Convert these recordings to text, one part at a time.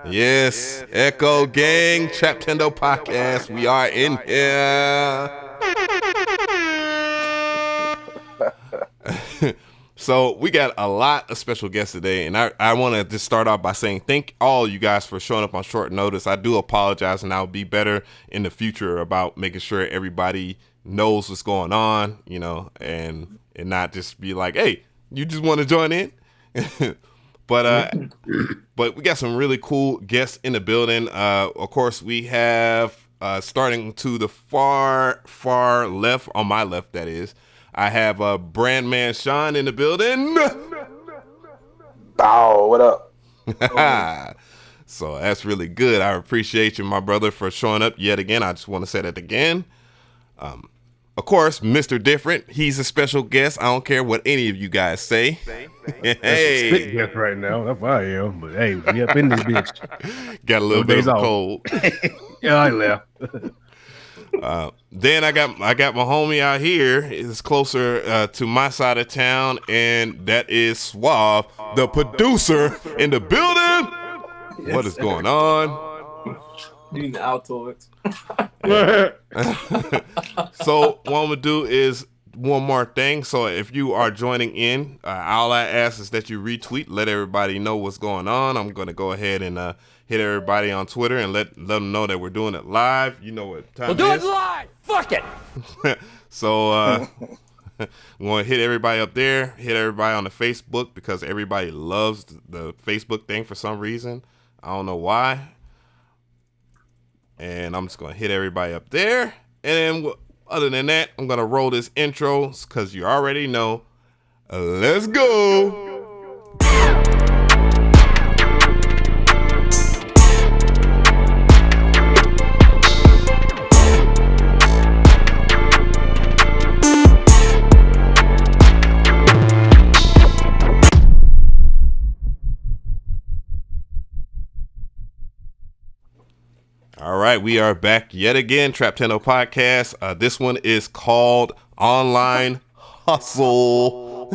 Yes, Echo Gang, Traptendo Podcast. We are in here. So we got a lot of special guests today, and I want to just start off by saying thank all you guys for showing up on short notice. I do apologize, and I'll be better in the future about making sure everybody knows what's going on, and not just be like, hey, you just want to join in. But but we got some really cool guests in the building. Of course, we have starting to the far left, on my left, that is. I have brand man Sean in the building. Oh, what up? So that's really good. I appreciate you, my brother, for showing up yet again. I just want to say that again. Of course, Mr. Different. He's a special guest. I don't care what any of you guys say. Hey, spit guest right now. That's what I am. But hey, we up in this bitch. Got a little bit of a cold. Yeah, I left. Then I got my homie out here. It's closer to my side of town, and that is Suave, the producer in the building. Yes, what is going on? You need to outdo it. So what I'm gonna do is one more thing. So if you are joining in, all I ask is that you retweet, let everybody know what's going on. I'm gonna go ahead and hit everybody on Twitter and let them know that we're doing it live. You know what time it is. We'll do it live. Fuck it. So I'm gonna hit everybody up there, hit everybody on the Facebook, because everybody loves the Facebook thing for some reason. I don't know why. And I'm just gonna hit everybody up there. And then other than that, I'm gonna roll this intro because you already know. Let's go. All right, we are back yet again, Traptendo Podcast. This one is called Online Hustle.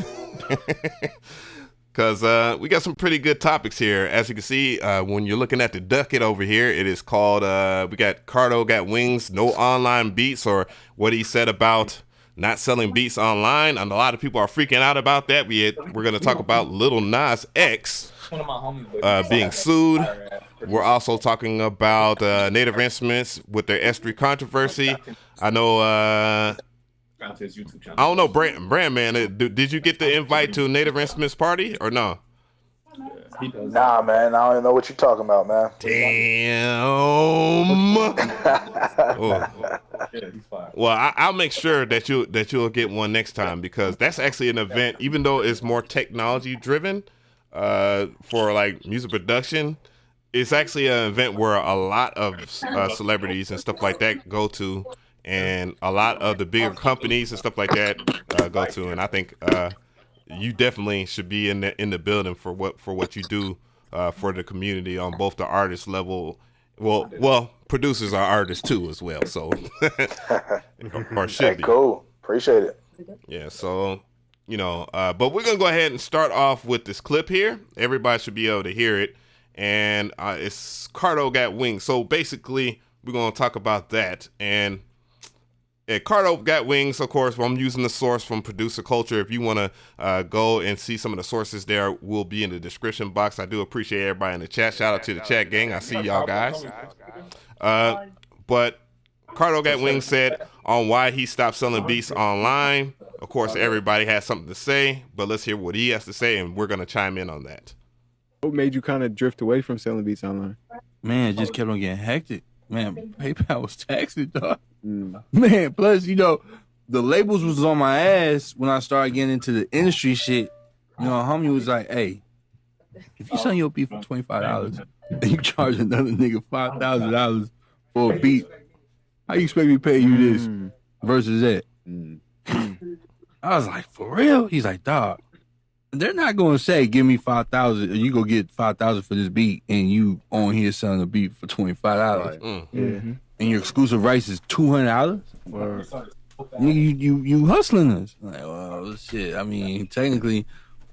Because we got some pretty good topics here. As you can see, when you're looking at the ducket over here, it is called, we got Cardo Got Wings, no online beats, or what he said about not selling beats online. And a lot of people are freaking out about that. We're going to talk about Lil Nas X being sued. We're also talking about Native Instruments with their S3 controversy. I know, I don't know, Brand Man, did you get the invite to Native Instruments party or no? Nah, man, I don't even know what you're talking about, man. Damn. Well, I'll make sure that you'll get one next time, because that's actually an event, even though it's more technology driven, for like music production. It's actually an event where a lot of celebrities and stuff like that go to, and a lot of the bigger companies and stuff like that go to. And I think you definitely should be in the building for what you do for the community on both the artist level. Well, producers are artists too as well, so or should be. Cool, appreciate it. Yeah, so but we're gonna go ahead and start off with this clip here. Everybody should be able to hear it. And it's Cardo Got Wings. So basically, we're going to talk about that. And Cardo Got Wings, of course, I'm using the source from Producer Culture. If you want to go and see some of the sources there, will be in the description box. I do appreciate everybody in the chat. Shout out to the chat gang. I see y'all guys. But Cardo Got Wings said on why he stopped selling beats online. Of course, everybody has something to say, but let's hear what he has to say, and we're going to chime in on that. What made you kind of drift away from selling beats online? Man, it just kept on getting hectic. Man, PayPal was taxing, dog. Man, plus, the labels was on my ass when I started getting into the industry shit. Homie was like, hey, if you sell your beat for $25 and you charge another nigga $5,000 for a beat, how you expect me to pay you this versus that? I was like, for real? He's like, dog. They're not going to say, give me $5,000, or you go get $5,000 for this beat, and you on here selling a beat for $25. And your exclusive rights is $200. You hustling us? Like, well, shit. I mean, technically,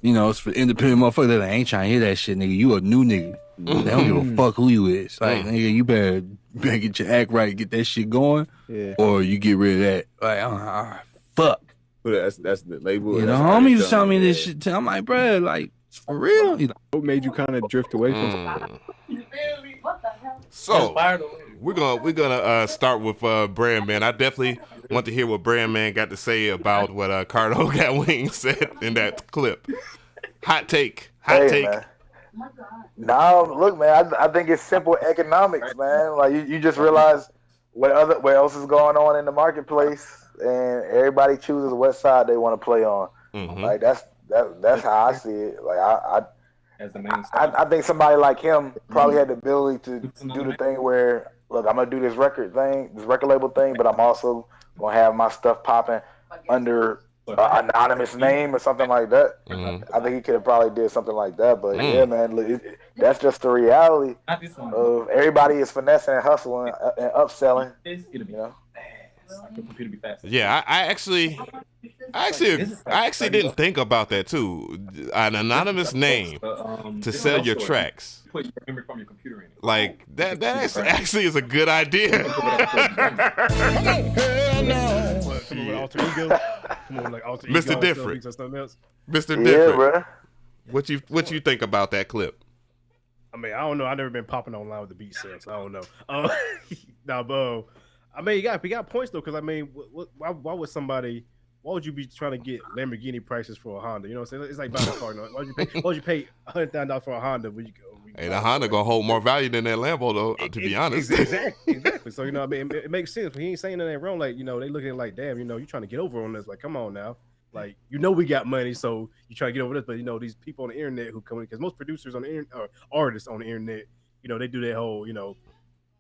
You know, it's for independent motherfuckers that ain't trying to hear that shit, nigga. You a new nigga. They don't give a fuck who you is. Like, nigga, you better get your act right, get that shit going, or you get rid of that. Like, all right, fuck. But that's the label. You know, homies was telling me this shit. I'm like, bro, like, for real. You know? What made you kind of drift away from? So we're gonna start with Brand Man. I definitely want to hear what Brand Man got to say about what Cardo Got Wings said in that clip. Hot take. Man. No, look, man. I think it's simple economics, man. Like you just realize what else is going on in the marketplace, and everybody chooses what side they want to play on. Like that's how I see it. Like I think somebody like him probably had the ability to do the thing where, look, I'm gonna do this record label thing, but I'm also gonna have my stuff popping under an anonymous name or something like that. I think he could have probably did something like that. But yeah, man, look, that's just the reality of everybody is finessing and hustling and upselling. You know. Yeah, I actually didn't think about that too. An anonymous name to sell your tracks. Put your memory from your computer in it. Like that actually is a good idea. Mr. Different. Mr. Different. Bro. What you think about that clip? I mean, I don't know. I've never been popping online with the beat sales. I don't know. Nah, bro. I mean, he got points though, because I mean, why would you be trying to get Lamborghini prices for a Honda? You know what I'm saying? It's like buying a car. No? Why would you pay $100,000 for a Honda? Hey, the Honda gonna hold more value than that Lambo though. To be honest, exactly. So you know, I mean, it makes sense. But he ain't saying anything wrong. Like, you know, they looking at it like, damn, you know, you trying to get over on this. Like, come on now. Like, you know, we got money, so you try to get over this. But you know, these people on the internet who come in, because most producers on the internet, or artists on the internet, you know, they do that whole, you know,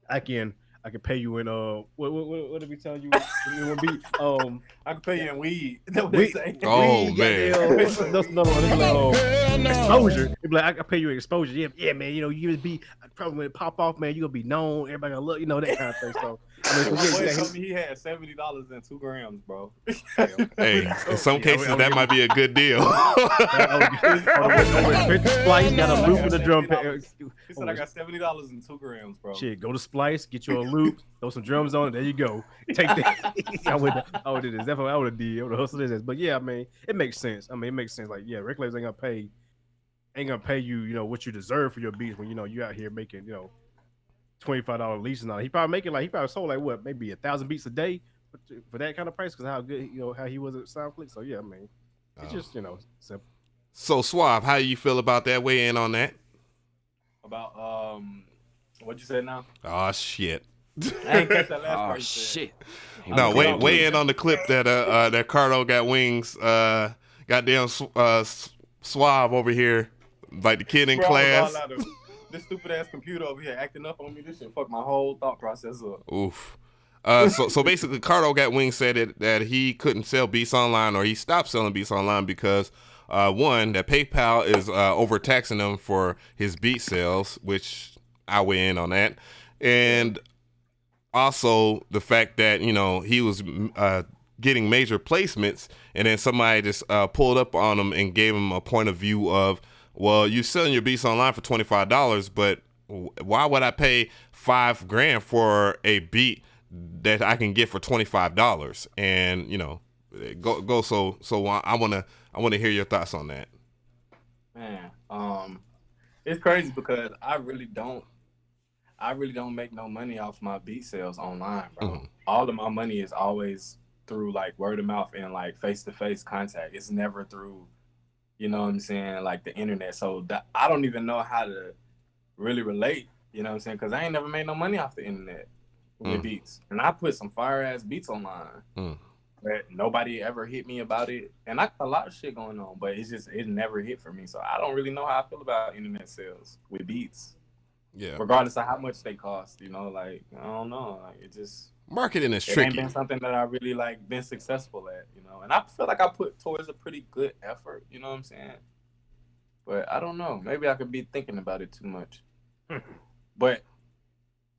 I can pay you in what did we tell you? I can pay you in weed. Oh man, exposure. It'd be like, I can pay you in exposure. Yeah, man. You know, you would be probably when it pop off, man. You gonna be known. Everybody gonna look. You know, that kind of thing. So I mean, told me he had $70 and 2 grams, bro. Hey, in some cases that might be a good deal. Splice got a loop with a drum pad. He said I got $70 and 2 grams, bro. Shit, go to Splice, get you a loop, throw some drums on it. There you go. Take that. I would do this. Definitely, I would have did. I would have hustled this. But yeah, I mean, it makes sense. I mean, it makes sense. Like, yeah, record labels ain't gonna pay you, you know, what you deserve for your beats when you know you out here making, you know, $25 leases now. He probably sold like what, maybe 1,000 beats a day for that kind of price, because how good, you know, how he was at SoundClick. So yeah, I mean, it's just, you know, simple. So Suave, how you feel about that? Weigh in on that. About what you said now? Oh shit. I ain't catch that last part. Oh shit. No, weigh in on the clip that that Cardo Got Wings, goddamn Suave over here, like the kid in class. This stupid ass computer over here acting up on me. This shit fucked my whole thought process up. Oof. So basically, Cardo Got Wings said that he couldn't sell beats online, or he stopped selling beats online because one, that PayPal is overtaxing him for his beat sales, which I weigh in on that, and also the fact that, you know, he was getting major placements, and then somebody just pulled up on him and gave him a point of view of, well, you're selling your beats online for $25, but why would I pay $5,000 for a beat that I can get for $25? And you know, go. So I wanna hear your thoughts on that. Man, it's crazy because I really don't make no money off my beat sales online, bro. Mm-hmm. All of my money is always through like word of mouth and like face-to-face contact. It's never through, you know what I'm saying, like the internet. So I don't even know how to really relate, you know what I'm saying, because I ain't never made no money off the internet with beats. And I put some fire-ass beats online. But nobody ever hit me about it. And I got a lot of shit going on, but it never hit for me. So I don't really know how I feel about internet sales with beats. Yeah. Regardless of how much they cost, you know, like, I don't know. Like, it just... Marketing is tricky. It ain't been something that I really, like, been successful at, you know. And I feel like I put towards a pretty good effort, you know what I'm saying? But I don't know. Maybe I could be thinking about it too much. But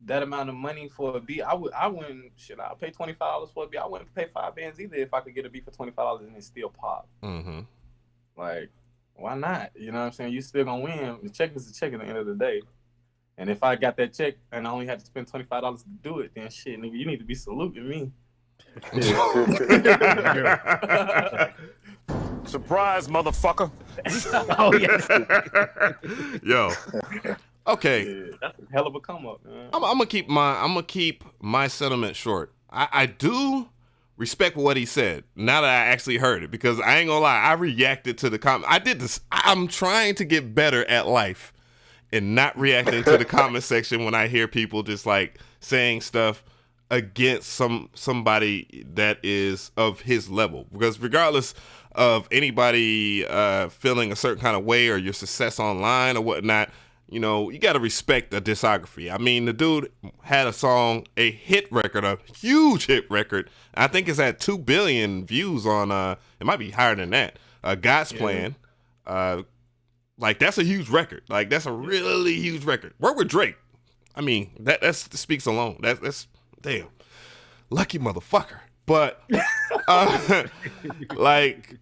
that amount of money for a beat, I wouldn't, shit, I'll pay $25 for a beat. I wouldn't pay $5 bands either if I could get a beat for $25 and it still pop. Mm-hmm. Like, why not? You know what I'm saying? You still gonna win. The check is the check at the end of the day. And if I got that check and I only had to spend $25 to do it, then shit, nigga, you need to be saluting me. Surprise, motherfucker. Oh yeah. Yo. Okay. Yeah, that's a hell of a come up, man. I'm gonna keep my sentiment short. I do respect what he said now that I actually heard it, because I ain't gonna lie, I reacted to the comment. I did this. I'm trying to get better at life and not reacting to the comment section when I hear people just like saying stuff against somebody that is of his level, because regardless of anybody feeling a certain kind of way or your success online or whatnot, you know, you got to respect the discography. I mean, the dude had a song, a hit record, a huge hit record. I think it's at 2 billion views on, it might be higher than that. God's Plan. Like, that's a huge record. Like, that's a really huge record. Work with Drake. I mean, that speaks alone. That's damn. Lucky motherfucker. But, like,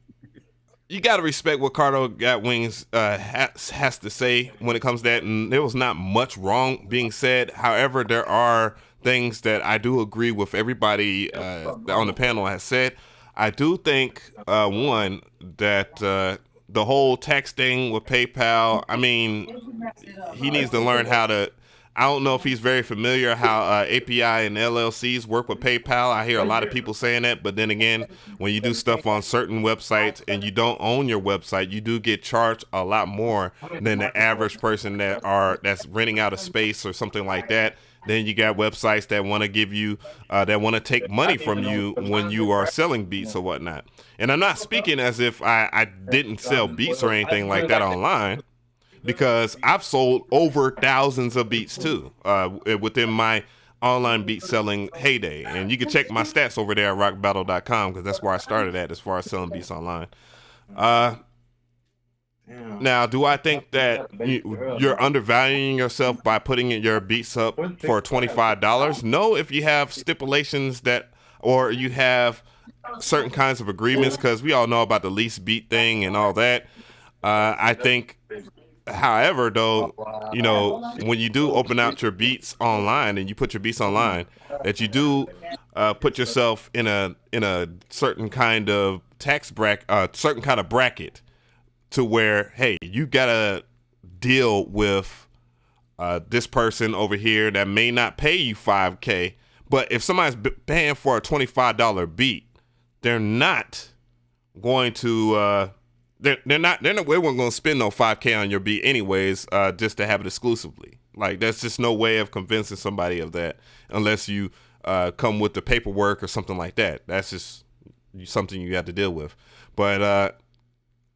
you got to respect what Cardo Got Wings has to say when it comes to that. And there was not much wrong being said. However, there are things that I do agree with everybody on the panel has said. I do think, one, that the whole tax thing with PayPal, I mean, he needs to learn how to, I don't know if he's very familiar how API and LLCs work with PayPal. I hear a lot of people saying that, but then again, when you do stuff on certain websites and you don't own your website, you do get charged a lot more than the average person that's renting out a space or something like that. Then you got websites that want to give you, that want to take money from you when you are selling beats or whatnot. And I'm not speaking as if I didn't sell beats or anything like that online, because I've sold over thousands of beats too, within my online beat selling heyday. And you can check my stats over there at rockbattle.com, because that's where I started at as far as selling beats online. Now, do I think that you're undervaluing yourself by putting your beats up for $25? No, if you have stipulations that, or you have certain kinds of agreements, because we all know about the lease beat thing and all that. I think, however, though, you know, when you do open out your beats online and you put your beats online, that you do put yourself in a certain kind of tax bracket, certain kind of bracket, to where, hey, you gotta deal with this person over here that may not pay you $5K, but if somebody's paying for a $25 beat, they're not going to. They weren't going to spend no $5K on your beat anyways, just to have it exclusively. Like, that's just no way of convincing somebody of that, unless you come with the paperwork or something like that. That's just something you have to deal with. But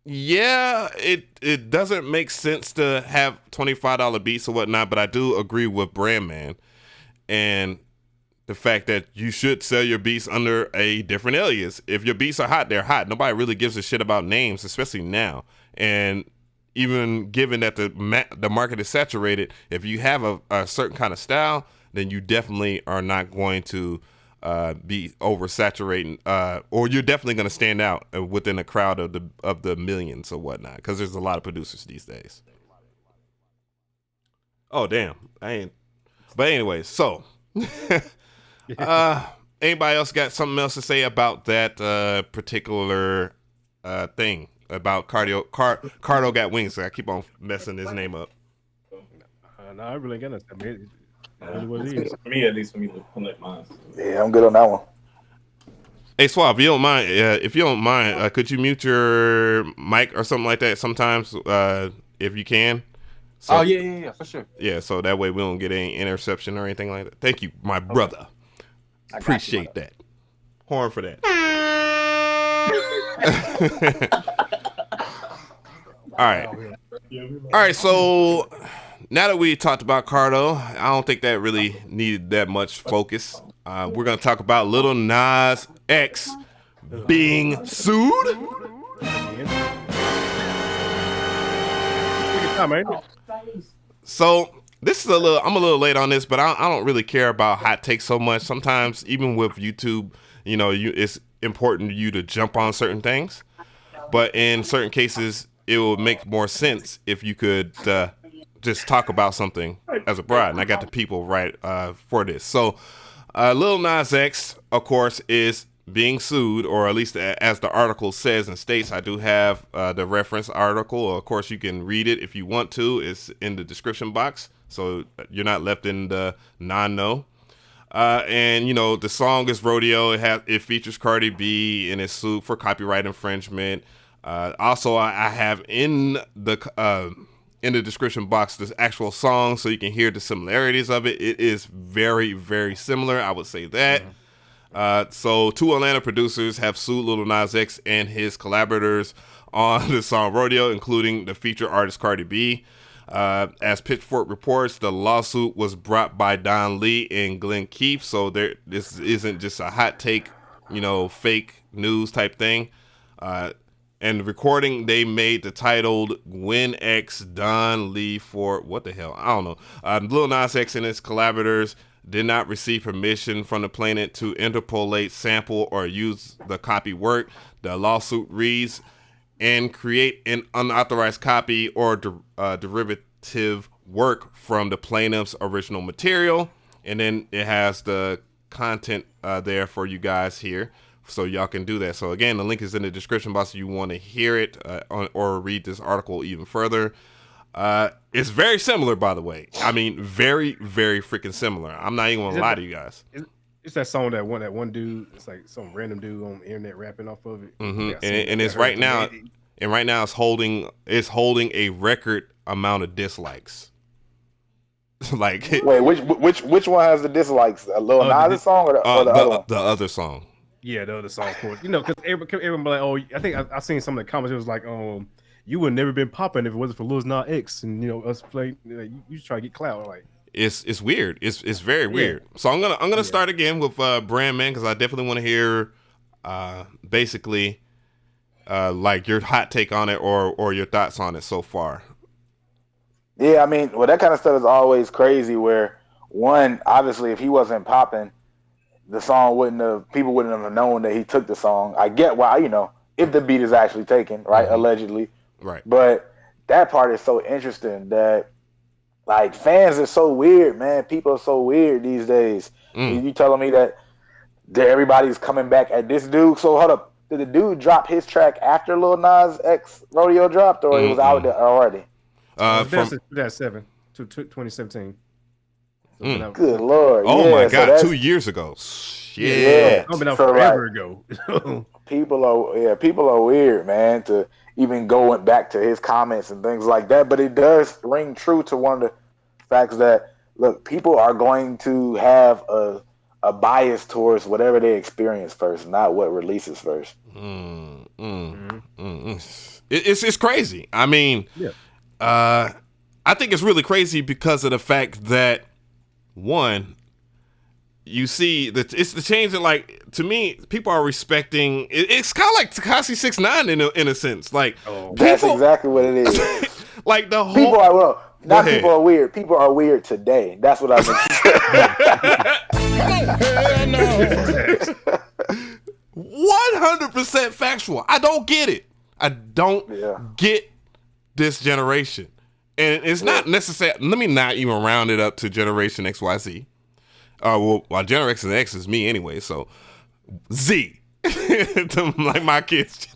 yeah, it doesn't make sense to have $25 beats or whatnot. But I do agree with Brandman and the fact that you should sell your beats under a different alias. If your beats are hot, they're hot. Nobody really gives a shit about names, especially now. And even given that the market is saturated, if you have a certain kind of style, then you definitely are not going to be oversaturating, or you're definitely going to stand out within a crowd of the millions or whatnot, because there's a lot of producers these days. Oh, damn. I ain't. But anyway, so... anybody else got something else to say about that particular thing about Cardo Got Wings? I keep on messing his name up. No, I really got nothing. I mean, really what it is. For me, at least, for me to collect mine. Yeah, I'm good on that one. Hey, Swab, if you don't mind, could you mute your mic or something like that sometimes, if you can? So, yeah, for sure. Yeah, so that way we don't get any interception or anything like that. Thank you, my brother. Appreciate that. Horn for that. All right. So now that we talked about Cardo, I don't think that really needed that much focus. We're gonna talk about Lil Nas X being sued. So this is I'm a little late on this, but I don't really care about hot takes so much. Sometimes, even with YouTube, it's important to you to jump on certain things. But in certain cases, it would make more sense if you could just talk about something as a bride. And I got the people right for this. So Lil Nas X, of course, is being sued, or at least as the article says and states. I do have the reference article. Of course, you can read it if you want to. It's in the description box, so you're not left in the non-know. And you know, the song is Rodeo. It features Cardi B and is sued for copyright infringement. Also, I have in the description box this actual song, so you can hear the similarities of it. It is very, very similar. I would say that. So 2 Atlanta producers have sued Lil Nas X and his collaborators on the song Rodeo, including the featured artist Cardi B. As Pitchfork reports, the lawsuit was brought by Don Lee and Glenn Keefe, so this isn't just a hot take, you know, fake news type thing. And the recording they made, the titled Gwen X Don Lee for what the hell? I don't know. Lil Nas X and his collaborators did not receive permission from the plaintiff to interpolate, sample, or use the copy work. The lawsuit reads, and create an unauthorized copy or derivative work from the plaintiff's original material. And then it has the content there for you guys here, so y'all can do that. So again, the link is in the description box if you want to hear it or read this article even further. It's very similar, by the way. I mean, very, very freaking similar. I'm not even gonna lie to you guys. It's that song that one dude. It's like some random dude on the internet rapping off of it. Mm-hmm. And it's right now. And right now, it's holding a record amount of dislikes. Like, wait, which one has the dislikes? A Lil Nas song or the other one? The other song. Yeah, the other song, of course. You know, because everyone be like, oh, I think I seen some of the comments. It was like, you would never been popping if it wasn't for Lil Nas X, and you know us playing. You just try to get clout. Like, it's weird. It's very weird. So I'm gonna start again with Brandman, because I definitely want to hear basically like your hot take on it or your thoughts on it so far. Yeah, I mean, well, that kind of stuff is always crazy. Where one, obviously, if he wasn't popping, the song people wouldn't have known that he took the song. I get why, you know, if the beat is actually taken, right, allegedly. Right. But that part is so interesting that, like, fans are so weird, man. People are so weird these days. You telling me that everybody's coming back at this dude? So hold up, did the dude drop his track after Lil Nas X Rodeo dropped, or it was out there already? From 2017. Good Lord. Oh my God, 2 years ago. Shit. Yeah. Coming out forever ago. People are weird, man, to even going back to his comments and things like that. But it does ring true to one of the facts that, look, people are going to have a bias towards whatever they experience first, not what releases first. It's crazy. I mean, I think it's really crazy because of the fact that, one, you see that it's the change that, like, to me, people are respecting. It's kind of like Tekashi 6ix9ine in a sense. Like, that's exactly what it is. Like the whole people are people are weird. People are weird today. That's what I mean. 100% factual. I don't get it. I don't get this generation. And it's not necessary. Let me not even round it up to Generation XYZ. Well, Generation X is me anyway, so Z. To, like, my kids.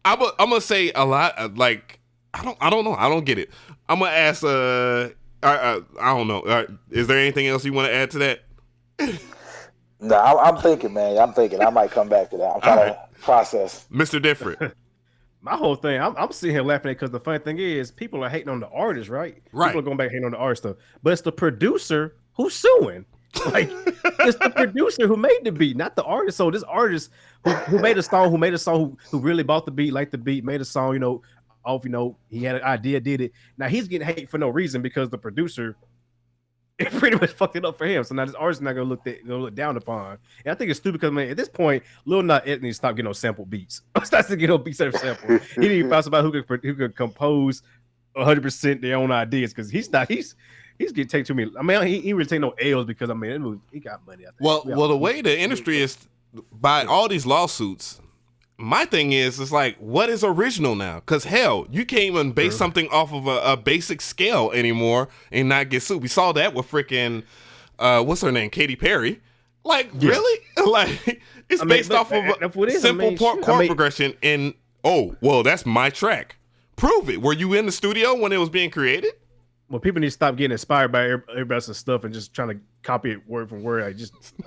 I'm gonna say a lot. Like, I don't know. I don't get it. I'm gonna ask. I don't know. Is there anything else you want to add to that? No, I'm thinking, man. I might come back to that. I'm trying to process. Mr. Different. My whole thing, I'm sitting here laughing at, because the funny thing is, people are hating on the artist, right? Right. People are going back hating on the artist stuff, but it's the producer who's suing. Like, it's the producer who made the beat, not the artist. So this artist who made a song, who really bought the beat, liked the beat, made a song, you know, off, you know, he had an idea, did it. Now he's getting hate for no reason because the producer, it pretty much fucked it up for him. So now this artist is not gonna look down upon. And I think it's stupid because, man, at this point, Lil Nas X needs to stop getting no sample beats. Starts to get no beats that are sample. He need to find somebody who could compose 100% their own ideas, because he's getting taken too many. I mean, he really take no L's because, I mean, he got money. I think. Well, the way the industry is, by all these lawsuits, my thing is, it's like, what is original now? Because hell, you can't even base something off of a basic scale anymore and not get sued. We saw that with freaking, what's her name, Katy Perry. Like, really? Like, it's based off of a simple chord progression. And oh, well, that's my track. Prove it. Were you in the studio when it was being created? Well, people need to stop getting inspired by everybody else's stuff and just trying to copy it word for word.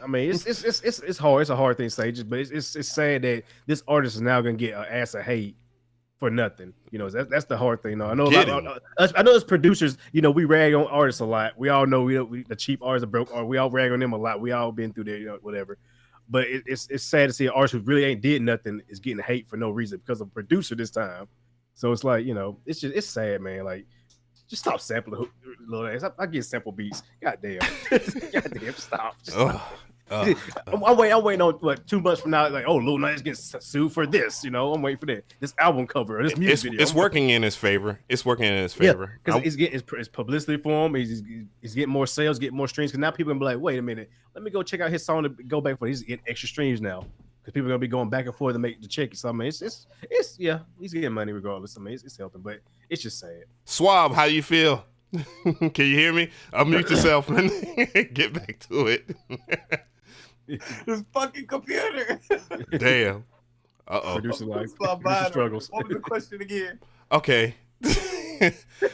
I mean, it's hard. It's a hard thing to say, but it's sad that this artist is now gonna get an ass of hate for nothing. You know, that's the hard thing. I know I know as producers, you know, we rag on artists a lot. We all know we the cheap artists, the broke art. We all rag on them a lot. We all been through there, you know, whatever. But it's sad to see an artist who really ain't did nothing is getting hate for no reason because of a producer this time. So it's like, you know, it's sad, man. Like, just stop sampling Lil Nas. I get sample beats. Goddamn. Goddamn, stop. I'm waiting on what 2 months from now. Like, oh, Lil Nas gets sued for this. You know, I'm waiting for that. This album cover, this music video. It's working in his favor. It's working in his favor. Because he's getting his publicity for him. He's getting more sales, getting more streams. Because now people gonna be like, wait a minute, let me go check out his song to go back for. He's getting extra streams now. Because people are gonna be going back and forth to make the check. So I mean, it's he's getting money regardless. I mean, it's helping, but it's just sad. Swab, how you feel? Can you hear me? Unmute yourself and get back to it. This fucking computer. Damn. Producer life. Producer struggles. What was the question again? Okay.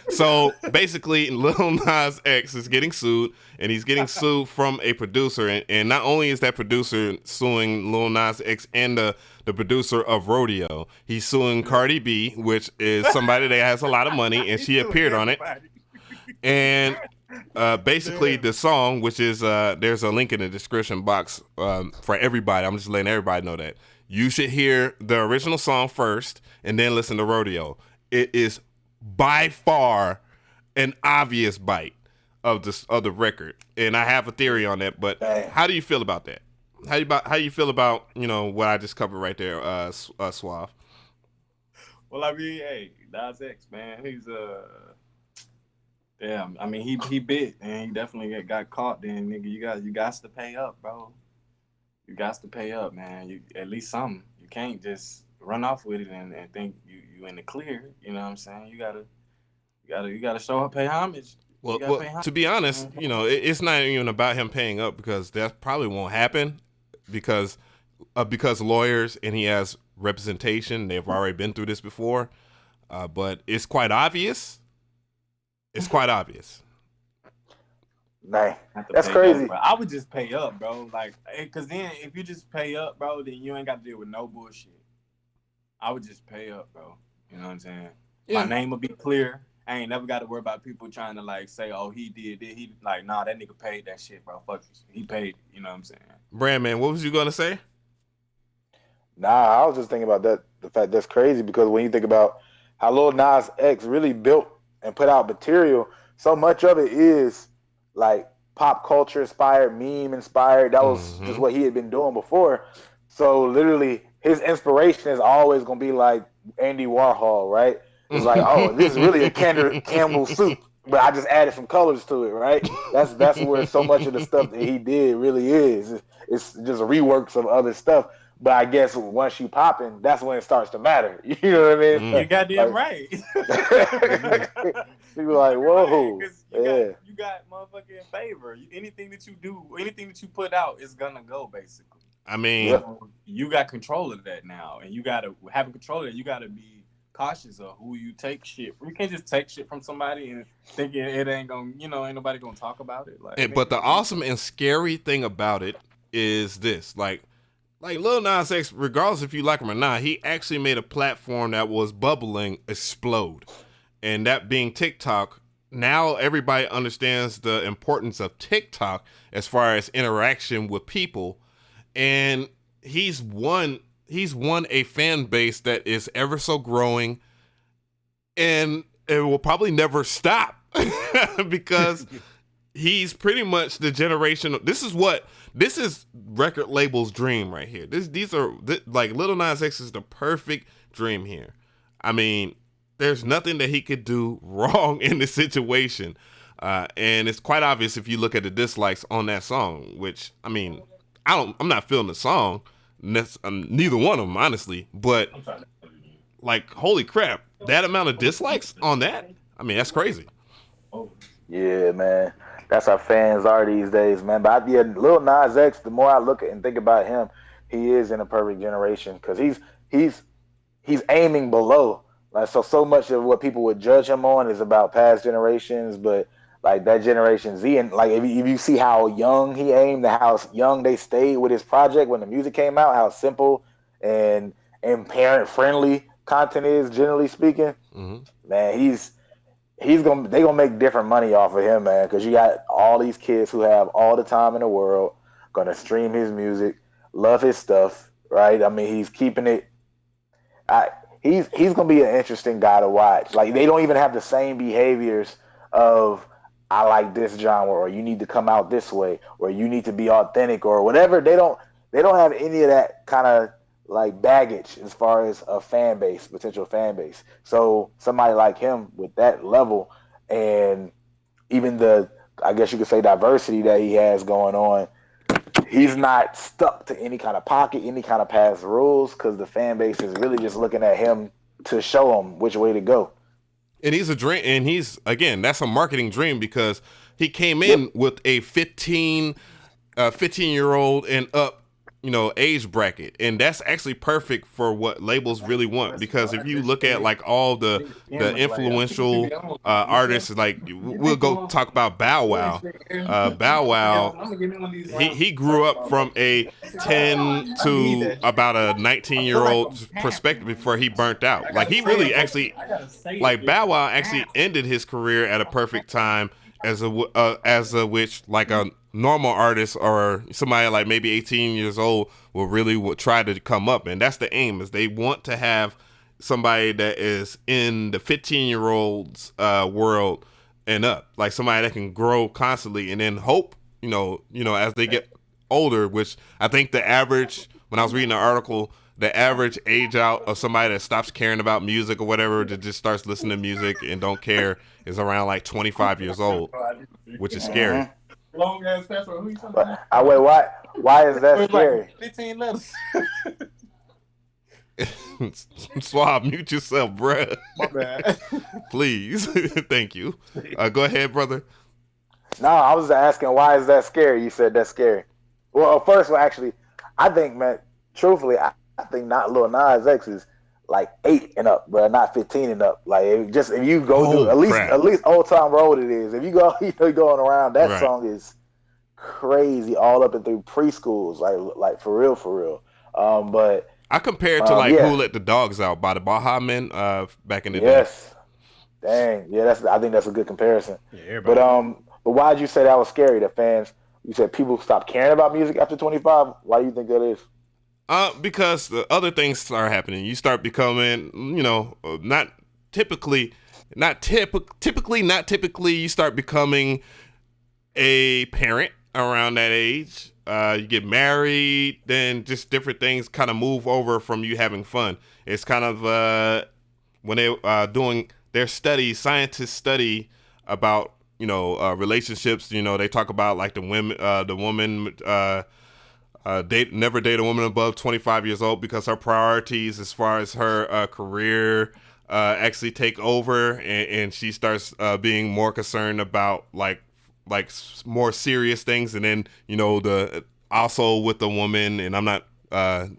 So basically, Lil Nas X is getting sued, and he's getting sued from a producer. And not only is that producer suing Lil Nas X and the producer of Rodeo, he's suing Cardi B, which is somebody that has a lot of money, and she appeared on it. And basically, the song, which is there's a link in the description box for everybody. I'm just letting everybody know that you should hear the original song first, and then listen to Rodeo. It is by far an obvious bite of the record, and I have a theory on that. But how do you feel about that? How you feel about, you know, what I just covered right there, Suave? Well, I mean, hey, Nas X, man, he's damn. I mean, he bit, and he definitely got caught. Then, nigga, you got to pay up, bro. You got to pay up, man. You at least something. You can't just run off with it and think you in the clear. You know what I'm saying? You gotta show up, pay homage. Well, to be honest, you know, it's not even about him paying up, because that probably won't happen because lawyers, and he has representation. They've already been through this before, but it's quite obvious. It's quite obvious. Man, that's crazy. Up, I would just pay up, bro. Like, because then if you just pay up, bro, then you ain't got to deal with no bullshit. I would just pay up, bro. You know what I'm saying? Yeah. My name will be clear. I ain't never got to worry about people trying to like say, "Oh, he did it." He like, nah, that nigga paid that shit, bro. Fuck it. He paid. You know what I'm saying? Brandman, what was you gonna say? Nah, I was just thinking about that. The fact that's crazy, because when you think about how Lil Nas X really built and put out material, so much of it is like pop culture inspired, meme inspired. That was just what he had been doing before. So literally, his inspiration is always gonna be like Andy Warhol, right? It's like, oh, this is really a Campbell soup, but I just added some colors to it, right? That's where so much of the stuff that he did really is. It's just reworks of other stuff. But I guess once you popping, that's when it starts to matter. You know what I mean? You goddamn right. People like, whoa. Right, you got motherfucking favor. Anything that you do, anything that you put out is gonna go, basically. I mean, you got control of that now, and you gotta have control of it. You gotta be cautious of who you take shit from. You can't just take shit from somebody and thinking it ain't gonna, you know, ain't nobody gonna talk about it. Like, but the awesome and scary thing about it is this, like Lil Nas X, regardless if you like him or not, he actually made a platform that was bubbling explode, and that being TikTok. Now everybody understands the importance of TikTok as far as interaction with people, and he's won a fan base that is ever so growing, and it will probably never stop because he's pretty much the generation. This is record label's dream right here. These are like Lil Nas X is the perfect dream here. I mean, there's nothing that he could do wrong in this situation, and it's quite obvious if you look at the dislikes on that song. Which, I mean, I'm not feeling the song. neither one of them, honestly. But like, holy crap, that amount of dislikes on that? I mean, that's crazy. Yeah, man. That's how fans are these days, man. But yeah, Lil Nas X, the more I look at and think about him, he is in a perfect generation because he's aiming below. Like so much of what people would judge him on is about past generations, but like that Generation Z, and like if you see how young he aimed and how young they stayed with his project when the music came out, how simple and parent friendly content is, generally speaking, man, they gonna make different money off of him, man, because you got all these kids who have all the time in the world gonna stream his music, love his stuff, right? I mean, he's keeping it. He's gonna be an interesting guy to watch. Like they don't even have the same behaviors of I like this genre, or you need to come out this way, or you need to be authentic, or whatever. They don't have any of that kind of like baggage as far as a fan base, potential fan base. So somebody like him with that level, and even the, I guess you could say, diversity that he has going on, he's not stuck to any kind of pocket, any kind of past rules, because the fan base is really just looking at him to show him which way to go. And he's a dream, and he's, again, that's a marketing dream, because he came in with a 15-year-old and up, age bracket, and that's actually perfect for what labels really want. Because if you look at like all the influential artists, like we'll go talk about Bow Wow. Bow Wow, he grew up from a 10 to about a 19-year-old perspective before he burnt out. Like he really actually, like Bow Wow actually ended his career at a perfect time, as a which like a normal artist or somebody like maybe 18 years old will try to come up. And that's the aim, is they want to have somebody that is in the 15-year-olds world and up, like somebody that can grow constantly, and then hope, as they get older, which I think the average, when I was reading the article, the average age out of somebody that stops caring about music or whatever, that just starts listening to music and don't care, is around like 25 years old, which is scary. Long ass password. Who you talking about? Wait, why is that scary? Like 15 letters. Swab, mute yourself, bruh. My bad. Please. Thank you. Go ahead, brother. No, I was asking, why is that scary? You said that's scary. Well, first, actually, I think, man, truthfully, I think not Lil Nas X is like 8 and up, bro, not 15 and up. Like if you go through at least Old Town Road, it is. If you go, going around, that song is crazy, all up and through preschools, like for real. But I compare it to Who Let the Dogs Out by the Baha Men back in the day. Yes, dang, yeah, I think that's a good comparison. Yeah, but why did you say that was scary? The fans, you said people stop caring about music after 25. Why do you think that is? Because the other things start happening. You start becoming, not typically, you start becoming a parent around that age. You get married, then just different things kind of move over from you having fun. It's kind of when they're doing their studies, scientists study about, relationships. They talk about like the woman never date a woman above 25 years old, because her priorities as far as her career actually take over, and she starts being more concerned about like more serious things. And then also with the woman, and I'm not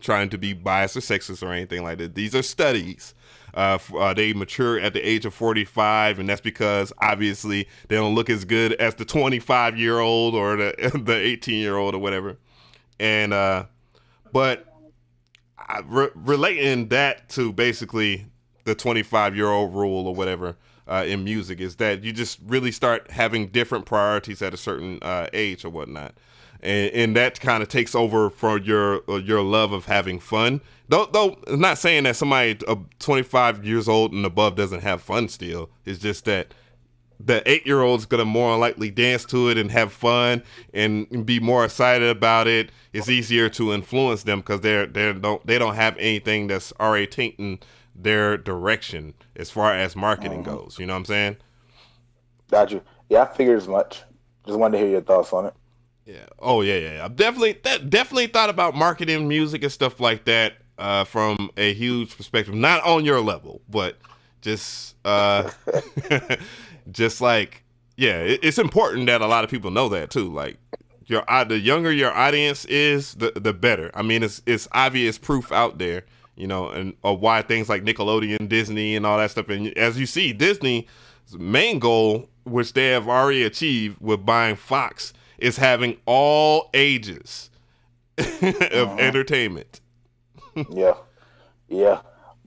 trying to be biased or sexist or anything like that, these are studies. They mature at the age of 45, and that's because obviously they don't look as good as the 25-year-old or the 18-year-old or whatever. And but relating that to basically the 25-year-old rule or whatever in music, is that you just really start having different priorities at a certain age or whatnot, and that kind of takes over for your love of having fun. Though I'm not saying that somebody 25 years old and above doesn't have fun still. It's just that the 8-year-old's gonna more likely dance to it and have fun and be more excited about it. It's easier to influence them because they don't have anything that's already tainting their direction as far as marketing goes. You know what I'm saying? Got you. Yeah, I figured as much. Just wanted to hear your thoughts on it. Yeah. Oh yeah. I've definitely thought about marketing music and stuff like that from a huge perspective. Not on your level, but just just like it's important that a lot of people know that too. Like the younger your audience is, the better. I mean, it's obvious proof out there, and of why things like Nickelodeon, Disney, and all that stuff. And as you see, Disney's main goal, which they have already achieved with buying Fox, is having all ages of entertainment. Yeah.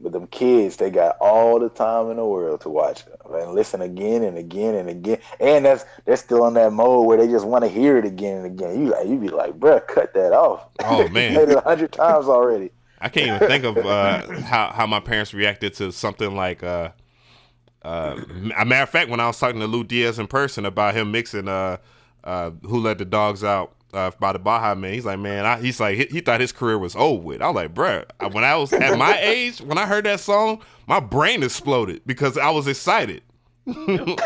But them kids, they got all the time in the world to watch and listen again and again and again. And they're still in that mode where they just want to hear it again and again. You be like, bruh, cut that off. Oh You man, played it 100 times already. I can't even think of how my parents reacted to something like a matter of fact, when I was talking to Lil Diaz in person about him mixing Who Let the Dogs Out by the Baja Man, he's like, man, he thought his career was over with. I was like, bruh, when I was at my age, when I heard that song, my brain exploded because I was excited. It's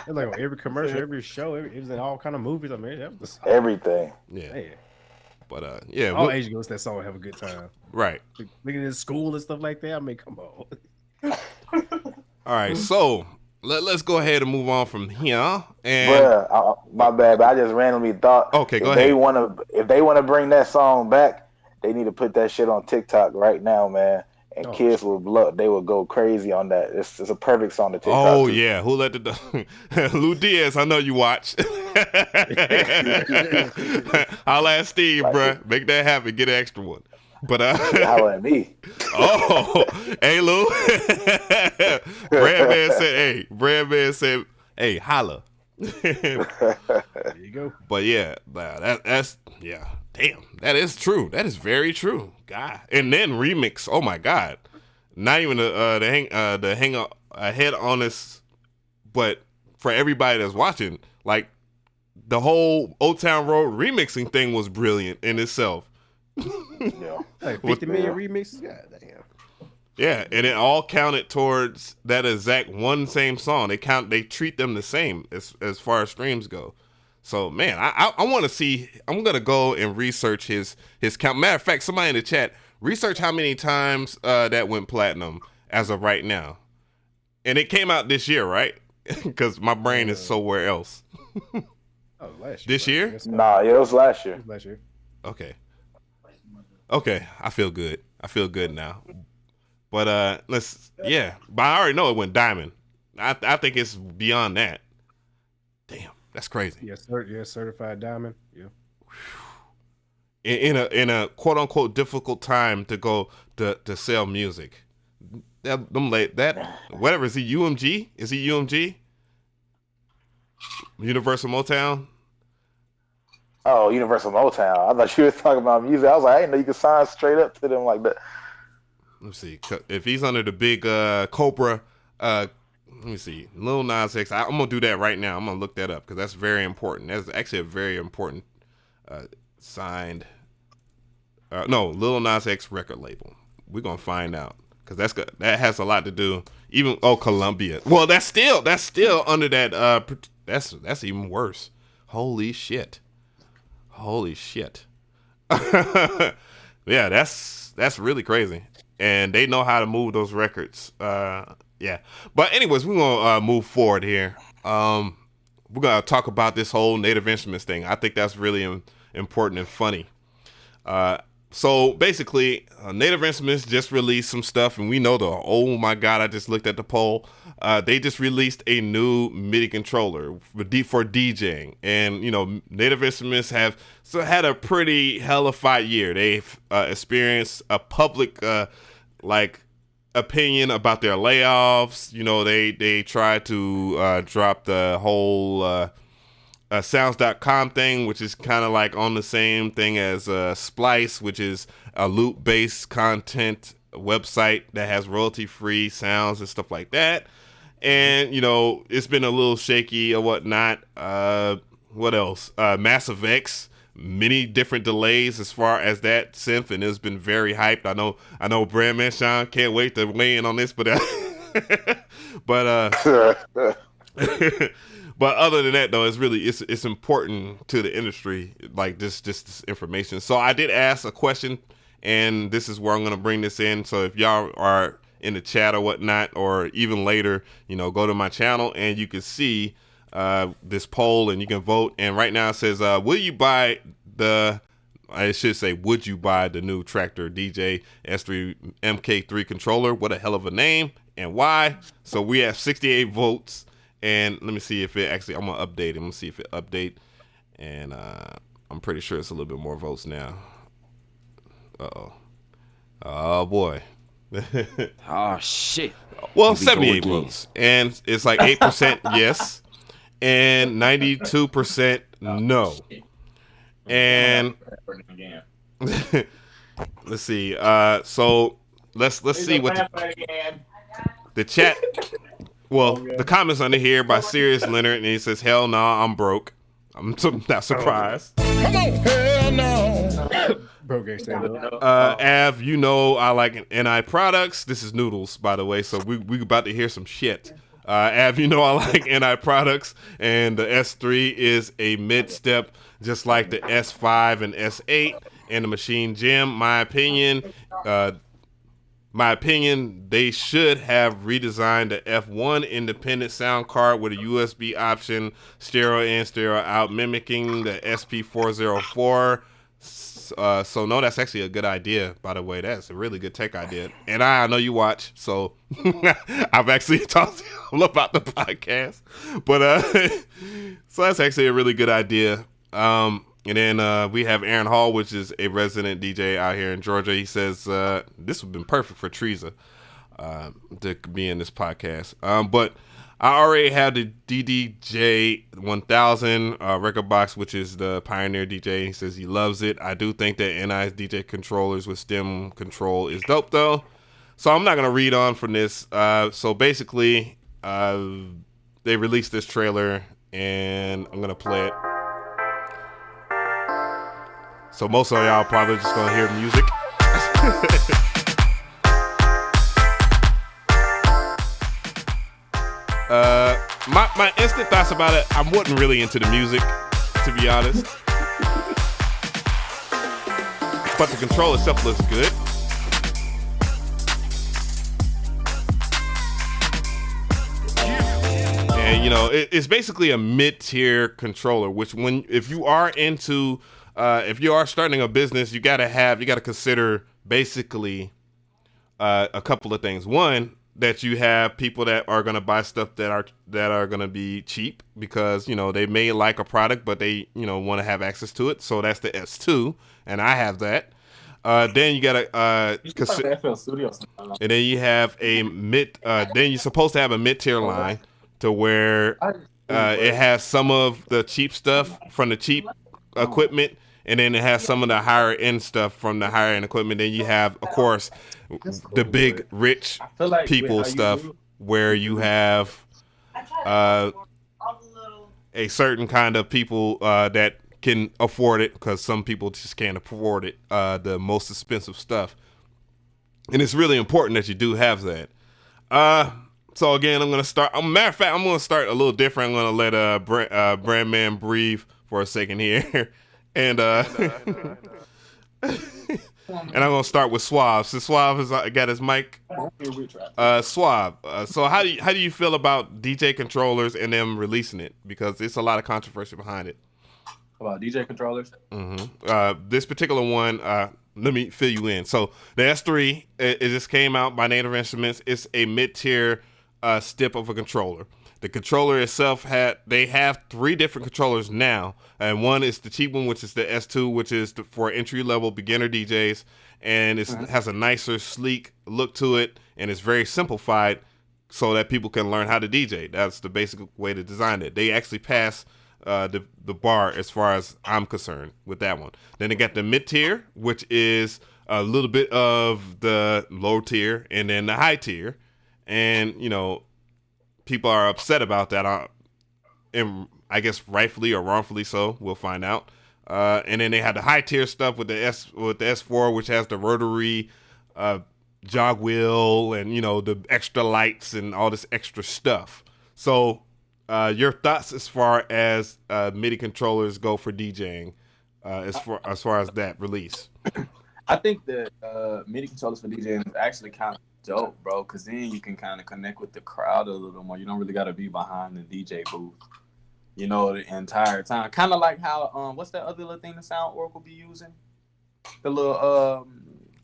like on every commercial, every show, it was in all kind of movies. I mean, that was the song. Everything. Yeah. Man. But all age goes that song, have a good time. Right. Looking at school and stuff like that. I mean, come on. All right, so let's go ahead and move on from here. And Bruh, my bad, but I just randomly thought. Okay, go ahead. If they want to bring that song back, they need to put that shit on TikTok right now, man. And kids will they will go crazy on that. It's a perfect song to TikTok. Oh too. yeah, Who Let the Lil Diaz? I know you watch. Holla at Steve, bruh. Make that happen. Get an extra one. But holla at me. Oh, hey Lou. Brad Man said, hey, holla. There you go. But yeah, that's damn, that is true. That is very true. God. And then remix. Oh my God. Not even the hang ahead on this, but for everybody that's watching, like the whole Old Town Road remixing thing was brilliant in itself. Yeah. Like 50 million remixes. God damn. Yeah, and it all counted towards that exact one same song. They treat them the same as far as streams go. So man, I want to see. I'm gonna go and research his count. Matter of fact, somebody in the chat, research how many times that went platinum as of right now. And it came out this year, right? Because my brain is somewhere else. Oh, last year. This year? Nah, it was last year. It was last year. Okay, I feel good. I feel good now. But but I already know it went diamond. I think it's beyond that. Damn, that's crazy. Yes, certified diamond. Yeah. In a quote unquote difficult time to go to sell music. Whatever, is he UMG? Is he UMG? Universal Motown? Oh, Universal Motown. I thought you were talking about music. I was like, I didn't know you could sign straight up to them like that. Let me see. If he's under the big Cobra, let me see. Lil Nas X. I'm going to do that right now. I'm going to look that up because that's very important. That's actually a very important signed. No, Lil Nas X record label. We're going to find out because that has a lot to do. Even, Columbia. Well, that's still under that. That's even worse. Holy shit. Yeah, that's really crazy. And they know how to move those records. Yeah. But anyways, we're going to move forward here. We're going to talk about this whole Native Instruments thing. I think that's really important and funny. So basically, Native Instruments just released some stuff, and we know oh my God, I just looked at the poll. They just released a new MIDI controller for DJing. And, Native Instruments have had a pretty hellified year. They've experienced a public, opinion about their layoffs. They tried to drop the whole sounds.com thing, which is kind of like on the same thing as Splice, which is a loop-based content website that has royalty-free sounds and stuff like that. And, it's been a little shaky or whatnot. What else? Massive X, many different delays as far as that synth, and it's been very hyped. I know Brandman Sean can't wait to weigh in on this, but But other than that, though, it's important to the industry, like this information. So I did ask a question, and this is where I'm going to bring this in. So if y'all are in the chat or whatnot, or even later, go to my channel and you can see this poll and you can vote. And right now it says, will you buy I should say, would you buy the new Traktor DJ S3 MK3 controller? What a hell of a name, and why? So we have 68 votes, and let me see if it actually, I'm going to update it. I'm going to see if it update, and I'm pretty sure it's a little bit more votes now. Uh-oh. Oh, boy. Oh, shit. Well, 78 votes, and it's like 8% yes, and 92% no. And let's see. So let's see what the chat. Well, the comments under here by Sirius Leonard, and he says, "Hell no, I'm broke." I'm not surprised. Come on, hell no. Bro, can't stand up. Av, I like NI products. This is Noodles, by the way. So we about to hear some shit. Av, I like NI products, and the S3 is a mid-step, just like the S5 and S8 and the Machine Gym. My opinion, they should have redesigned the F1 independent sound card with a USB option, stereo in, stereo out, mimicking the SP404. So no, that's actually a good idea, by the way. That's a really good tech idea. And I know you watch, so I've actually talked to you about the podcast. But so that's actually a really good idea. And then we have Aaron Hall, which is a resident DJ out here in Georgia. He says this would have been perfect for Teresa to be in this podcast. But I already have the DDJ 1000 record box, which is the Pioneer DJ. He says he loves it. I do think that NI's DJ controllers with stem control is dope, though. So I'm not going to read on from this. So basically, they released this trailer, and I'm going to play it. So most of y'all probably just going to hear music. My instant thoughts about it, I wasn't really into the music, to be honest. But the control itself looks good. And it's basically a mid-tier controller, which if you are starting a business, you gotta consider basically a couple of things. One, that you have people that are going to buy stuff that are going to be cheap because they may like a product but they want to have access to it. So that's the S2, and I have that. Then you got and then you have a mid. Then you're supposed to have a mid-tier line to where it has some of the cheap stuff from the cheap equipment, and then it has some of the higher end stuff from the higher end equipment. Then you have, of course, the big rich people stuff where you have a certain kind of people that can afford it, because some people just can't afford it, the most expensive stuff. And it's really important that you do have that. So again, I'm going to start. Matter of fact, I'm going to start a little different. I'm going to let Brandman breathe for a second here. And and I'm gonna start with Suave. So Suave has got his mic. Suave. So how do you feel about DJ controllers and them releasing it? Because it's a lot of controversy behind it. About DJ controllers? Mm-hmm. This particular one, let me fill you in. So the S3, it just came out by Native Instruments. It's a mid-tier step of a controller. The controller itself they have 3 different controllers now, and one is the cheap one, which is the S2, which is for entry-level beginner DJs, and it has a nicer, sleek look to it, and it's very simplified so that people can learn how to DJ. That's the basic way to design it. They actually pass the bar as far as I'm concerned with that one. Then they got the mid-tier, which is a little bit of the low tier, and then the high tier, and people are upset about that, and I guess rightfully or wrongfully so. We'll find out. And then they had the high tier stuff with the S4, which has the rotary jog wheel and the extra lights and all this extra stuff. So Your thoughts as far as MIDI controllers go for DJing, as far as that release. I think that MIDI controllers for DJing is actually kind of dope, bro, because then you can kind of connect with the crowd a little more. You don't really got to be behind the DJ booth, you know, the entire time. Kind of like how, what's that other little thing the Sound Oracle be using? The little,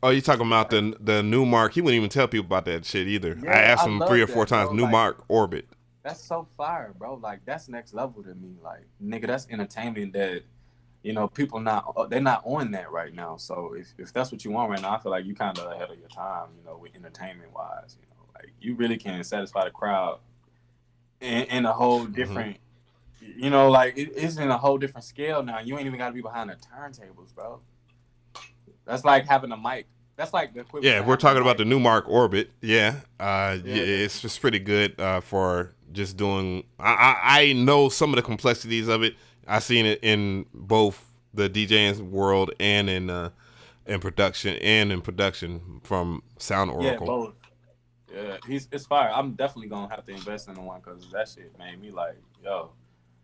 Oh, you talking about the new Mark? He wouldn't even tell people about that shit either. Yeah, I asked him 3 or 4 that, times. bro. New Like, Mark Orbit. That's so fire, bro. Like, that's next level to me. Like, nigga, that's entertainment that, you know, people they're not on that right now. So if that's what you want right now, I feel like you kind of ahead of your time, you know, with entertainment wise. You know, like you really can satisfy the crowd in a whole different, you know, like it's in a whole different scale now. You ain't even got to be behind the turntables, bro. That's like having a mic. That's like the equivalent. Yeah, we're talking about the new Mark Orbit. Yeah, it's just pretty good for just doing. I know some of the complexities of it. I seen it in both the DJing world and in production from Sound Oracle. Yeah, both. Yeah, it's fire. I'm definitely gonna have to invest in the one because that shit made me like, yo,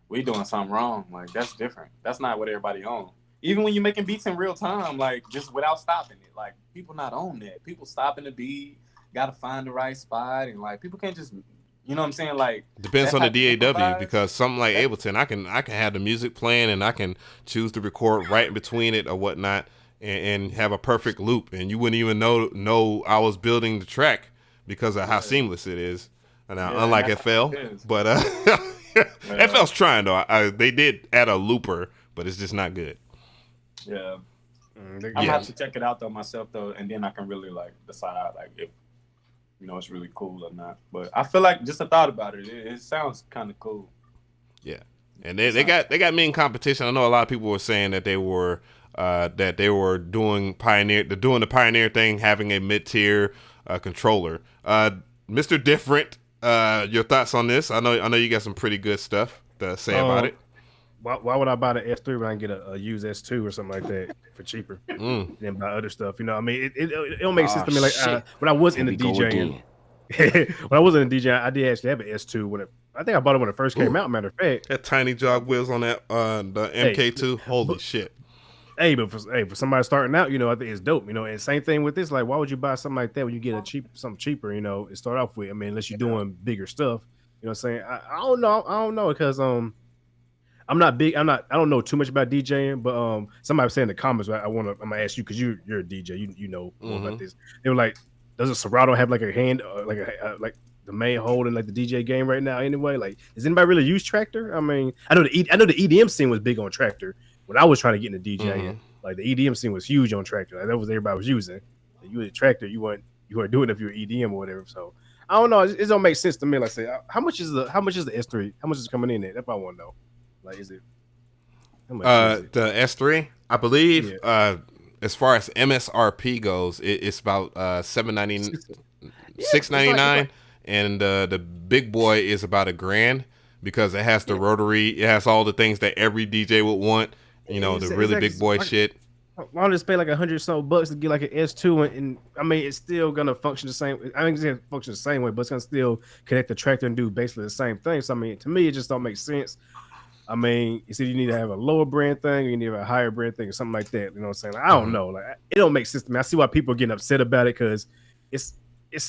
we doing something wrong. Like that's different. That's not what everybody on. Even when you're making beats in real time, like just without stopping it, like people not on that. People stopping the beat, gotta find the right spot, and like people can't just, you know what I'm saying? Like depends on the DAW because something like Ableton, I can have the music playing and I can choose to record right in between it or whatnot, and have a perfect loop, and you wouldn't even know I was building the track because of how seamless it is. Now, unlike FL, but FL's trying though. They did add a looper, but it's just not good. Yeah. I'm gonna have to check it out though myself though, and then I can really like decide like if you know it's really cool or not. But I feel like just a thought about it, it sounds kind of cool. Yeah, and they got me in competition. I know a lot of people were saying that they were doing the pioneer thing, having a mid-tier controller. Mr. Different, your thoughts on this? I know you got some pretty good stuff to say about it. Why would I buy the S3 when I can get a used S2 or something like that for cheaper than buy other stuff? You know, I mean, it don't make sense to me. Like when I was in the DJing, when I was in the DJing, I did actually have an S2 I think I bought it when it first came out. Matter of fact, that tiny jog wheels on that the MK2, holy shit. Hey, but for somebody starting out, you know, I think it's dope. You know, and same thing with this. Like, why would you buy something like that when you get something cheaper? You know, and start off with. I mean, unless you're doing bigger stuff. You know what I'm saying? I don't know because I'm not big. I don't know too much about DJing, but somebody said in the comments, I'm gonna ask you because you're a DJ. You know more about this. They were like, does a Serato have like a hand, like the main hold in like the DJ game right now? Anyway, like, does anybody really use Traktor? I mean, I know the EDM scene was big on Traktor when I was trying to get into DJing. Like the EDM scene was huge on Traktor. Like, that was everybody was using. You had a Traktor, you weren't doing it if you were EDM or whatever. So I don't know. It don't make sense to me. Like, say, how much is the S3? How much is coming in there? That's what I want to know. Like, is it? How much is it? The S3, I believe, as far as MSRP goes, it's about $799, $699, and the big boy is about $1,000 because it has the rotary, it has all the things that every DJ would want. You know, the really big boy shit. Why don't just pay like $100 to get like an S2 and I mean it's still gonna function the same. I think it's gonna function the same way, but it's gonna still connect the Traktor and do basically the same thing. So I mean, to me, it just don't make sense. I mean, you see, you need to have a lower brand thing, or you need to have a higher brand thing, or something like that. You know what I'm saying? Like, I don't know. Like, it don't make sense to me. I see why people are getting upset about it because it's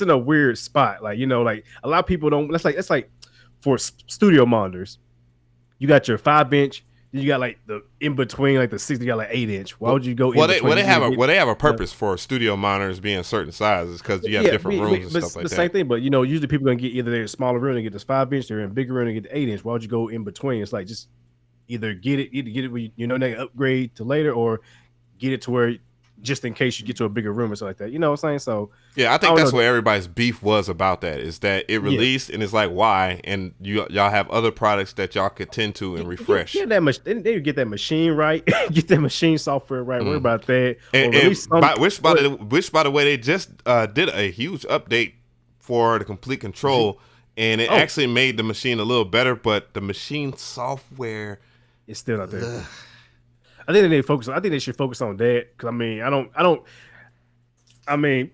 in a weird spot. Like, you know, like a lot of people don't. It's like for studio monitors, you got your 5-inch, then you got like the in between, like the 6. You got like 8-inch. Why would you go? Well, they have a purpose for studio monitors being certain sizes because you have different rooms and stuff like that. The same thing, but you know, usually people gonna get either their smaller room and get this 5-inch, they're in bigger room and get the 8-inch. Why would you go in between? It's like just either get it where you know they upgrade to later, or get it to where just in case you get to a bigger room or something like that. You know what I'm saying? So yeah, I think that's what everybody's beef was about. That is that it released and it's like why, and y'all have other products that y'all could tend to and refresh. Yeah, they get that machine right, get that machine software right. Worry about that. Which by the way, they just did a huge update for the complete control, and it actually made the machine a little better, but the machine software is still not there. I think they should focus on that because I mean,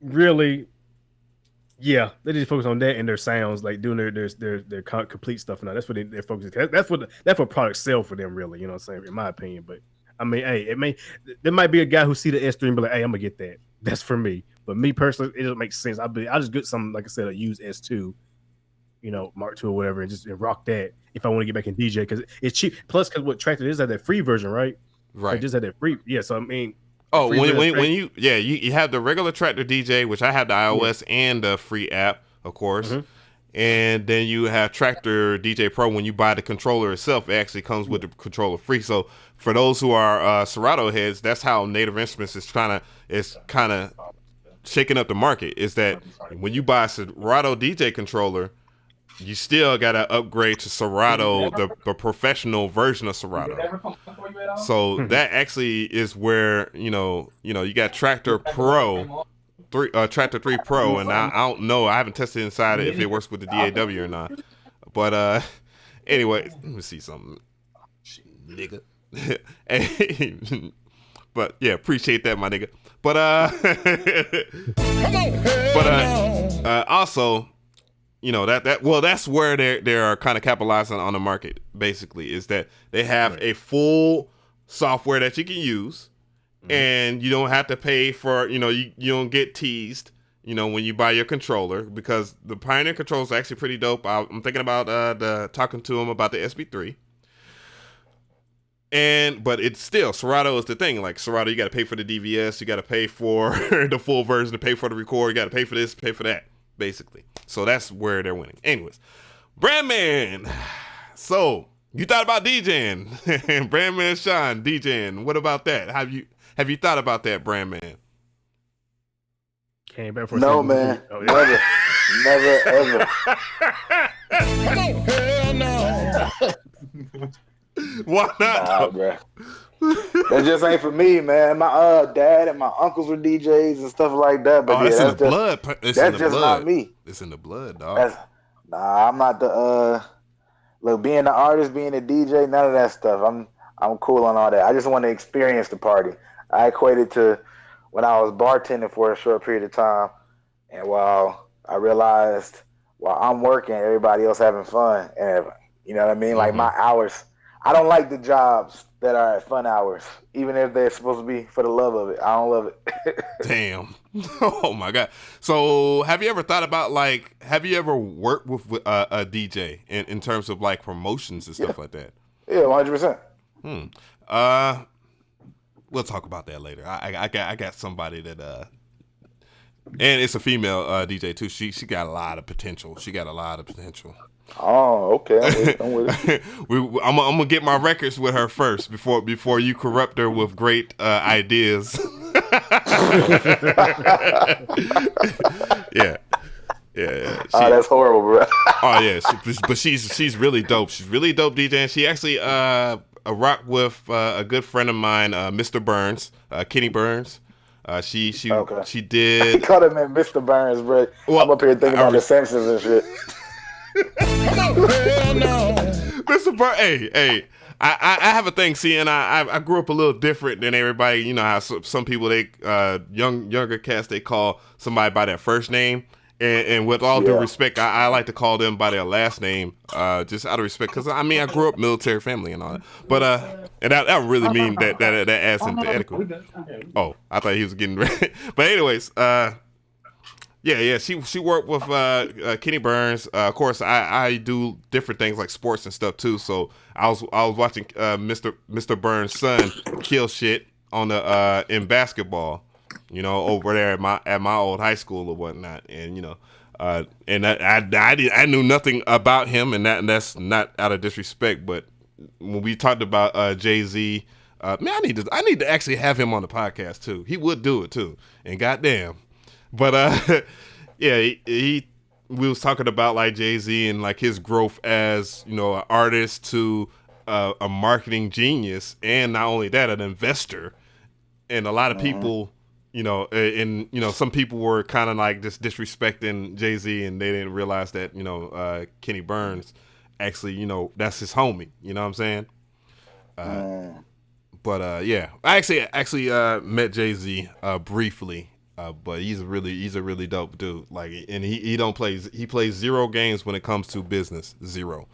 really, Yeah, they just focus on that and their sounds, like doing their complete stuff now. That's what they're focusing. That's what products sell for them, really. You know what I'm saying? In my opinion, but I mean, hey, there might be a guy who see the S3 and be like, hey, I'm gonna get that. That's for me. But me personally, it doesn't make sense. I'll just get some, like I said, a used S2, Mark II or whatever, and just rock that if I want to get back in DJ because it's cheap. Plus, because what Traktor is, that free version, right? Right. They just had that free. Yeah. So I mean. Oh, when you have the regular Traktor DJ, which I have the iOS and the free app, of course, and then you have Traktor DJ Pro. When you buy the controller itself, it actually comes with the controller free. So for those who are Serato heads, that's how Native Instruments is kind of shaking up the market. Is that when you buy a Serato DJ controller, you still gotta upgrade to Serato, the professional version of Serato. So that actually is where you got Traktor Pro, Traktor 3 Pro, and I don't know. I haven't tested inside it if it works with the DAW or not. But anyway, let me see something, nigga. But yeah, appreciate that, my nigga. But also. That's where they're kind of capitalizing on the market. Basically, is that they have a full software that you can use, and you don't have to pay for you don't get teased when you buy your controller, because the Pioneer controllers are actually pretty dope. I'm thinking about talking to them about the SB3. But it's still Serato is the thing. Like Serato, you got to pay for the DVS, you got to pay for the full version, to pay for the record, you got to pay for this, pay for that. Basically, so that's where they're winning. Anyways, Brandman. So you thought about DJing, Brandman Sean DJing. What about that? Have you thought about that, Brandman? Came back for a no, second. man. Oh, yeah. Never, ever. Hell no. Why not? Nah, bro. That just ain't for me, man. My dad and my uncles were DJs and stuff like that. But it's yeah, in the blood. It's that's just not me. It's in the blood, dog. I'm not the look, being an artist, being a DJ, none of that stuff. I'm cool on all that. I just want to experience the party. I equated to when I was bartending for a short period of time, and while I realized while I'm working, everybody else having fun, and you know what I mean. Like my hours, I don't like the jobs that are at fun hours, even if they're supposed to be for the love of it. I don't love it. Damn. Oh my God. So have you ever thought about have you ever worked with a DJ in terms of like promotions and stuff like that? Yeah, 100%. We'll talk about that later. I got somebody that and it's a female DJ too. She got a lot of potential. Oh, okay. I'm with it. I'm gonna get my records with her first before you corrupt her with great ideas. Yeah. That's horrible, bro. Oh yeah, but she's really dope. She's really dope DJ, and she actually rocked with a good friend of mine, Mr. Burns, Kenny Burns. She did. He called him Mr. Burns, bro. Well, I'm up here thinking about the Simpsons and shit. Hell no. Mr. Burns, hey. I have a thing. See, and I grew up a little different than everybody. You know how some people younger cats, they call somebody by their first name. And with all due respect, I like to call them by their last name, just out of respect, because I mean I grew up military family and all that. But and that really mean that adds into etiquette. Oh, I thought he was getting ready. But anyways, she worked with Kenny Burns. Of course, I do different things like sports and stuff too. So I was watching Mr. Burns' son kill shit on the in basketball. Over there at my old high school or whatnot, and and I knew nothing about him, and that's not out of disrespect, but when we talked about Jay-Z, man, I need to actually have him on the podcast too. He would do it too, and goddamn, but we was talking about like Jay-Z and like his growth as an artist to a marketing genius, and not only that, an investor, and a lot of people. Some people were kind of like just disrespecting Jay-Z, and they didn't realize that, Kenny Burns actually, that's his homie. You know what I'm saying? But I actually met Jay-Z briefly But he's a really dope dude. Like, and he plays zero games when it comes to business, zero.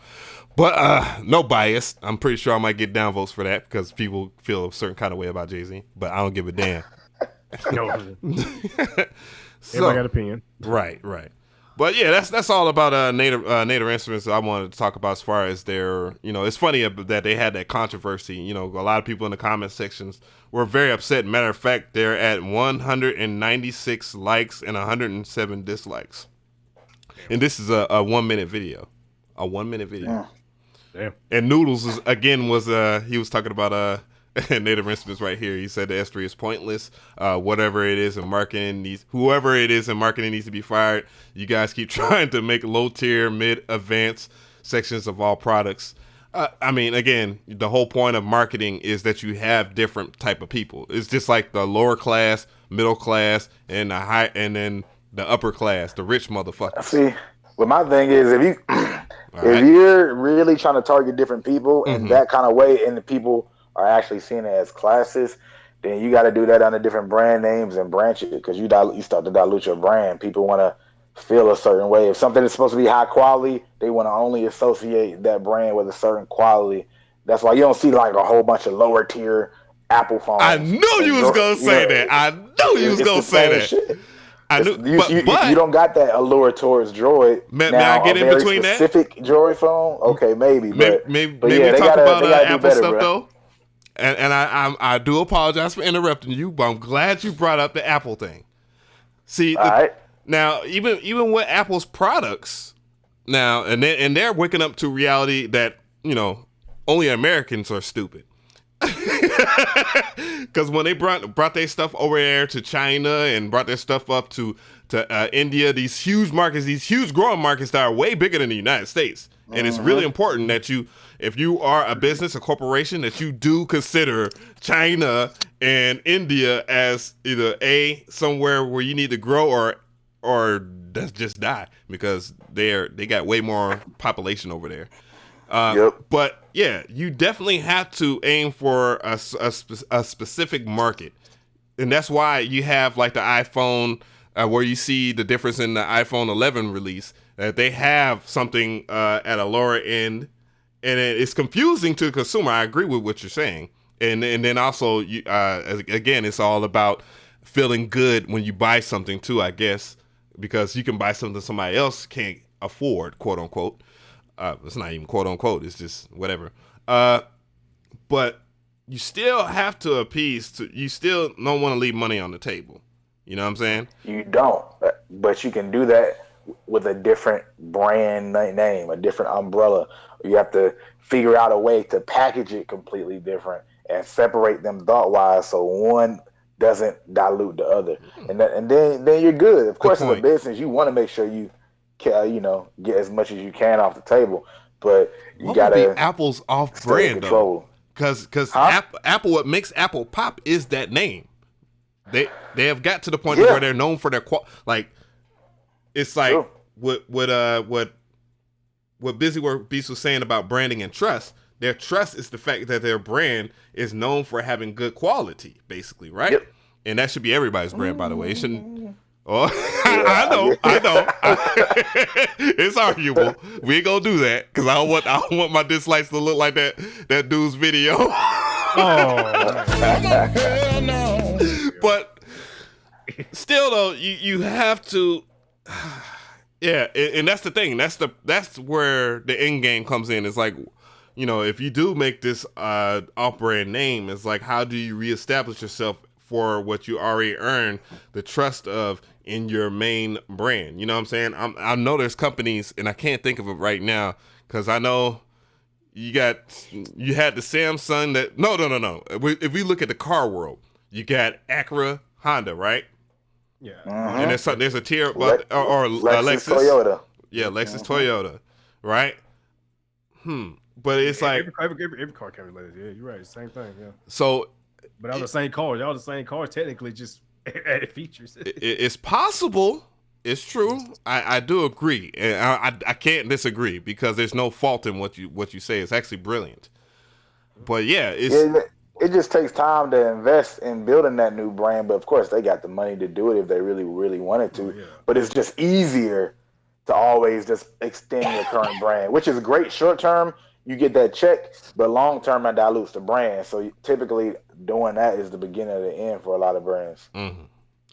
But no bias. I'm pretty sure I might get downvotes for that because people feel a certain kind of way about Jay-Z, but I don't give a damn. No. So, Everybody got an opinion. Right. But yeah, that's all about native instruments I wanted to talk about as far as their, it's funny that they had that controversy. A lot of people in the comment sections were very upset. Matter of fact, they're at 196 likes and 107 dislikes. And this is a 1 minute video. A 1 minute video. Damn. And Noodles was he was talking about native instruments right here. He said the S3 is pointless. Whoever it is in marketing needs to be fired. You guys keep trying to make low tier, mid, advanced sections of all products. I mean, again, the whole point of marketing is that you have different type of people. It's just like the lower class, middle class, and the high, and then the upper class, the rich motherfuckers. See, but my thing is, if you're really trying to target different people in that kind of way, and the people are actually seen as classes, then you got to do that under different brand names and branch it, because you start to dilute your brand. People want to feel a certain way. If something is supposed to be high quality, they want to only associate that brand with a certain quality. That's why you don't see like a whole bunch of lower tier Apple phones. I knew you was gonna say that. I knew you was gonna say that. Shit. I knew, but you don't got that allure towards Droid. May I get in between that? Specific Droid phone? Okay, maybe. Maybe yeah, talk about Apple better, stuff bro. though. And I do apologize for interrupting you, but I'm glad you brought up the Apple thing. See, now even with Apple's products now, and they're waking up to reality that only Americans are stupid. Because when they brought their stuff over there to China and brought their stuff up to India, these huge markets, these huge growing markets that are way bigger than the United States, and it's really important that if you are a business, a corporation, that you do consider China and India as either somewhere where you need to grow or just die, because they got way more population over there. But yeah, you definitely have to aim for a specific market, and that's why you have like the iPhone, where you see the difference in the iPhone 11 release, that they have something at a lower end, and it's confusing to the consumer. I agree with what you're saying, and then also again, it's all about feeling good when you buy something too, I guess, because you can buy something somebody else can't afford, quote unquote. It's not even quote unquote, it's just whatever. But you still have to appease you still don't want to leave money on the table. You know what I'm saying? You don't, but you can do that with a different brand name, a different umbrella. You have to figure out a way to package it completely different and separate them thought-wise, so one doesn't dilute the other. And then you're good. Of course, as a business, you want to make sure you get as much as you can off the table, but you gotta be Apple's off brand though, because Apple, what makes Apple pop is that name. They have got to the point where they're known for their like. It's like what Busy Work Beast was saying about branding and trust. Their trust is the fact that their brand is known for having good quality, basically, right? Yep. And that should be everybody's brand, by the way. It shouldn't. Oh, I know. It's arguable. We ain't gonna do that because I don't want my dislikes to look like that dude's video. Hell no. But still, though, you have to. Yeah, and that's the thing. That's where the end game comes in. It's like, if you do make this off-brand name, it's like, how do you reestablish yourself for what you already earned the trust of in your main brand? You know what I'm saying? I know there's companies, and I can't think of it right now, because I know you had the Samsung that no. If we look at the car world, you got Acura, Honda, right? Yeah. Mm-hmm. And there's a tier, or Lexus, Toyota. Yeah, Lexus, Toyota, right? But it's like every car can relate. Yeah, you're right. Same thing. Yeah. So, but all the same cars. Y'all the same cars. Technically, just added features. It's possible. It's true. I do agree, and I can't disagree, because there's no fault in what you say. It's actually brilliant. But yeah, it just takes time to invest in building that new brand. But of course, they got the money to do it if they really, really wanted to. Yeah. But it's just easier to always just extend your current brand, which is great short term. You get that check, but long term, that dilutes the brand. So typically, doing that is the beginning of the end for a lot of brands. Mm-hmm.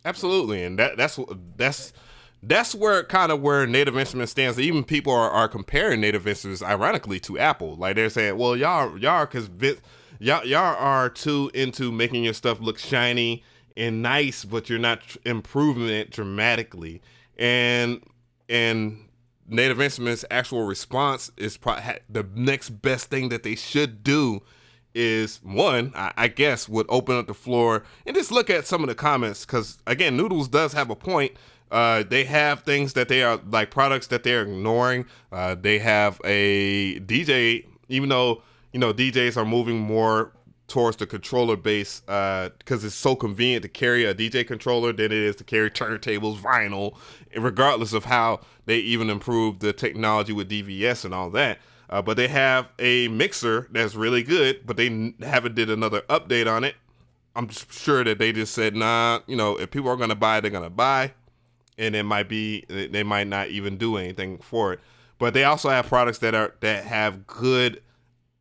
Absolutely, and that's where kind of where Native Instruments stands. Even people are comparing Native Instruments, ironically, to Apple. Like they're saying, well, y'all are too into making your stuff look shiny and nice, but you're not improving it dramatically. And Native Instruments' actual response is probably the next best thing that they should do is one, I guess, would open up the floor and just look at some of the comments, because again, Noodles does have a point. They have things that they are like products that they're ignoring. They have a DJ, even though DJs are moving more towards the controller base because it's so convenient to carry a DJ controller than it is to carry turntables, vinyl, regardless of how they even improve the technology with DVS and all that. But they have a mixer that's really good, but they haven't did another update on it. I'm sure that they just said, nah, if people are going to buy, they're going to buy. And they might not even do anything for it. But they also have products that have good,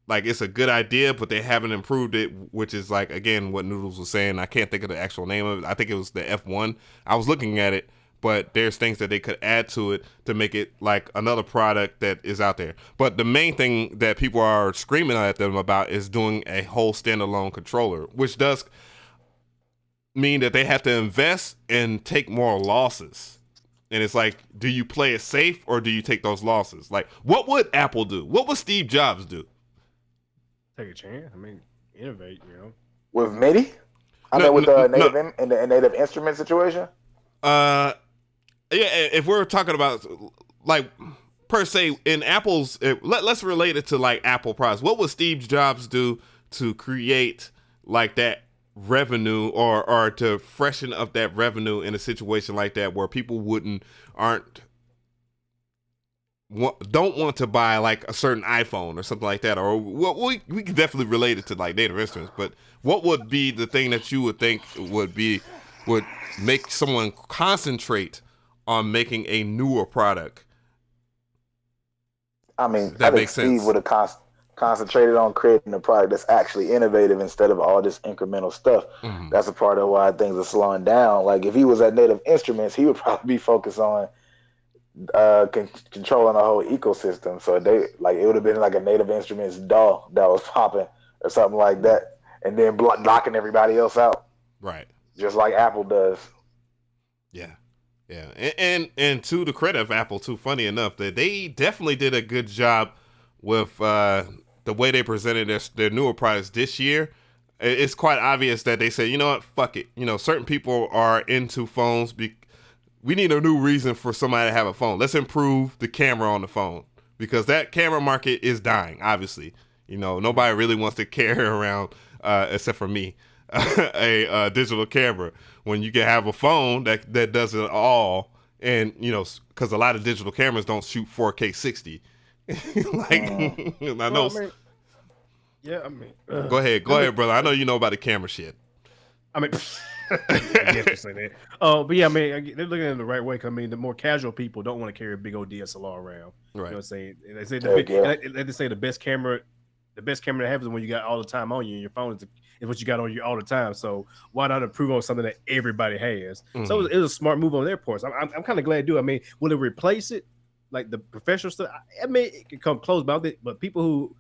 like it's a good idea, but they haven't improved it, which is like, again, what Noodles was saying. I can't think of the actual name of it. I think it was the F1. I was looking at it, but there's things that they could add to it to make it like another product that is out there. But the main thing that people are screaming at them about is doing a whole standalone controller, which does mean that they have to invest and take more losses. And it's like, do you play it safe or do you take those losses? Like, what would Apple do? What would Steve Jobs do? Take a chance. I mean, innovate, With MIDI? With the Native Instrument situation? Yeah, if we're talking about like per se in Apple's, let's relate it to like Apple products. What would Steve Jobs do to create like that revenue or to freshen up that revenue in a situation like that where people don't want to buy like a certain iPhone or something like that? Or we can definitely relate it to like Native Instruments, but what would be the thing that you would think would make someone concentrate on making a newer product? I think Steve would have concentrated on creating a product that's actually innovative instead of all this incremental stuff. Mm-hmm. That's a part of why things are slowing down. Like if he was at Native Instruments, he would probably be focused on controlling the whole ecosystem. So it would have been like a Native Instruments DAW that was popping or something like that, and then knocking everybody else out. Right. Just like Apple does. Yeah. Yeah. And to the credit of Apple too, funny enough, that they definitely did a good job with the way they presented their newer products this year. It's quite obvious that they said, you know what, fuck it. Certain people are into phones. We need a new reason for somebody to have a phone. Let's improve the camera on the phone, because that camera market is dying, obviously. Nobody really wants to carry around, except for me, a digital camera, when you can have a phone that does it all. And, because a lot of digital cameras don't shoot 4K 60. I know. Go ahead, brother. I know you know about the camera shit. I guess you say that. But yeah, they're looking at it the right way. Cause the more casual people don't want to carry a big old DSLR around. Right. You know what I'm saying? And they say the best camera to have is when you got all the time on you, and your phone is what you got on you all the time. So why not improve on something that everybody has? Mm-hmm. So it was a smart move on their part. So I'm kind of glad to do it. Will it replace it? Like the professional stuff? It can come close, but people who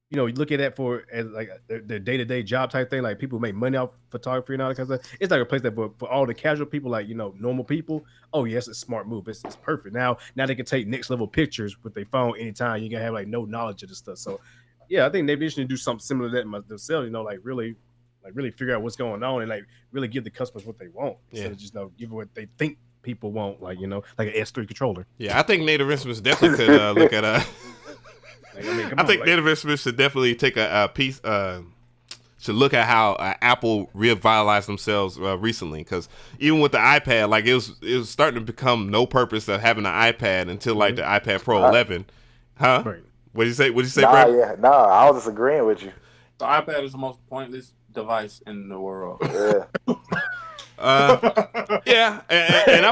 you look at that as like the day-to-day job type thing, like people who make money off photography and all that kind of stuff. It's like a place that for all the casual people, like normal people. Oh yes, it's a smart move. It's perfect. Now they can take next level pictures with their phone anytime. You can have like no knowledge of the stuff. So yeah, I think maybe they should do something similar to that themselves. Really figure out what's going on and like really give the customers what they want instead of just give what they think people want. Like like an S3 controller. Yeah, I think Native Instruments definitely could look at Native Instruments should definitely take a piece. Should look at how Apple revitalized themselves recently, because even with the iPad, like it was starting to become no purpose of having an iPad until like the iPad Pro 11. Huh? Right. What did you say? Brad? I was just agreeing with you. The iPad is the most pointless device in the world. Yeah, and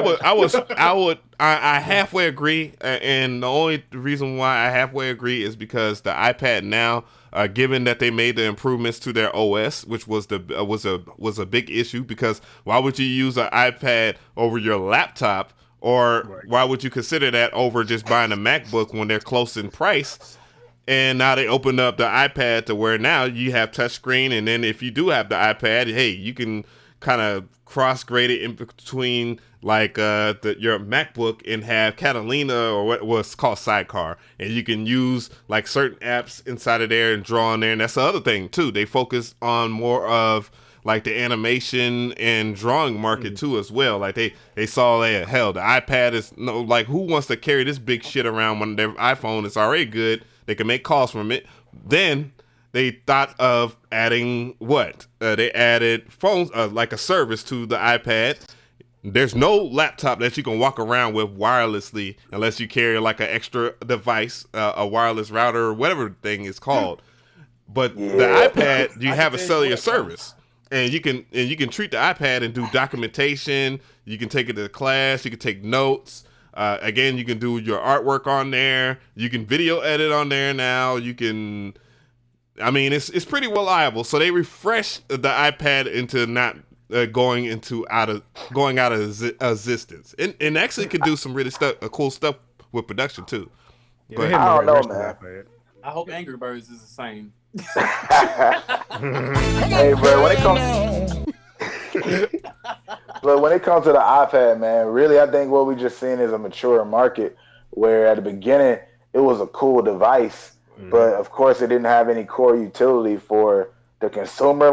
I halfway agree, and the only reason why I halfway agree is because the iPad now, given that they made the improvements to their OS, which was a big issue, because why would you use an iPad over your laptop, or why would you consider that over just buying a MacBook when they're close in price? And now they opened up the iPad to where now you have touchscreen, and then if you do have the iPad, hey, you can kind of cross-grade it in between like your MacBook and have Catalina or what's called Sidecar, and you can use like certain apps inside of there and draw on there. And that's the other thing too. They focus on more of like the animation and drawing market too as well. Like they saw that hell, the iPad is like, who wants to carry this big shit around when their iPhone is already good? They can make calls from it. Then they thought of adding what? They added phones, like a service to the iPad. There's no laptop that you can walk around with wirelessly unless you carry like an extra device, a wireless router, or whatever the thing is called. But the iPad, you have a cellular service, and you can treat the iPad and do documentation. You can take it to class. You can take notes. Again, you can do your artwork on there. You can video edit on there now. You can, I mean, it's pretty reliable. So they refreshed the iPad into not going out of existence, and actually could do some really cool stuff with production too. Yeah, But I don't know, man. I hope Angry Birds is the same. Hey, bro, when it comes to the iPad, man, really, I think what we just seen is a mature market where at the beginning it was a cool device, but of course it didn't have any core utility for the consumer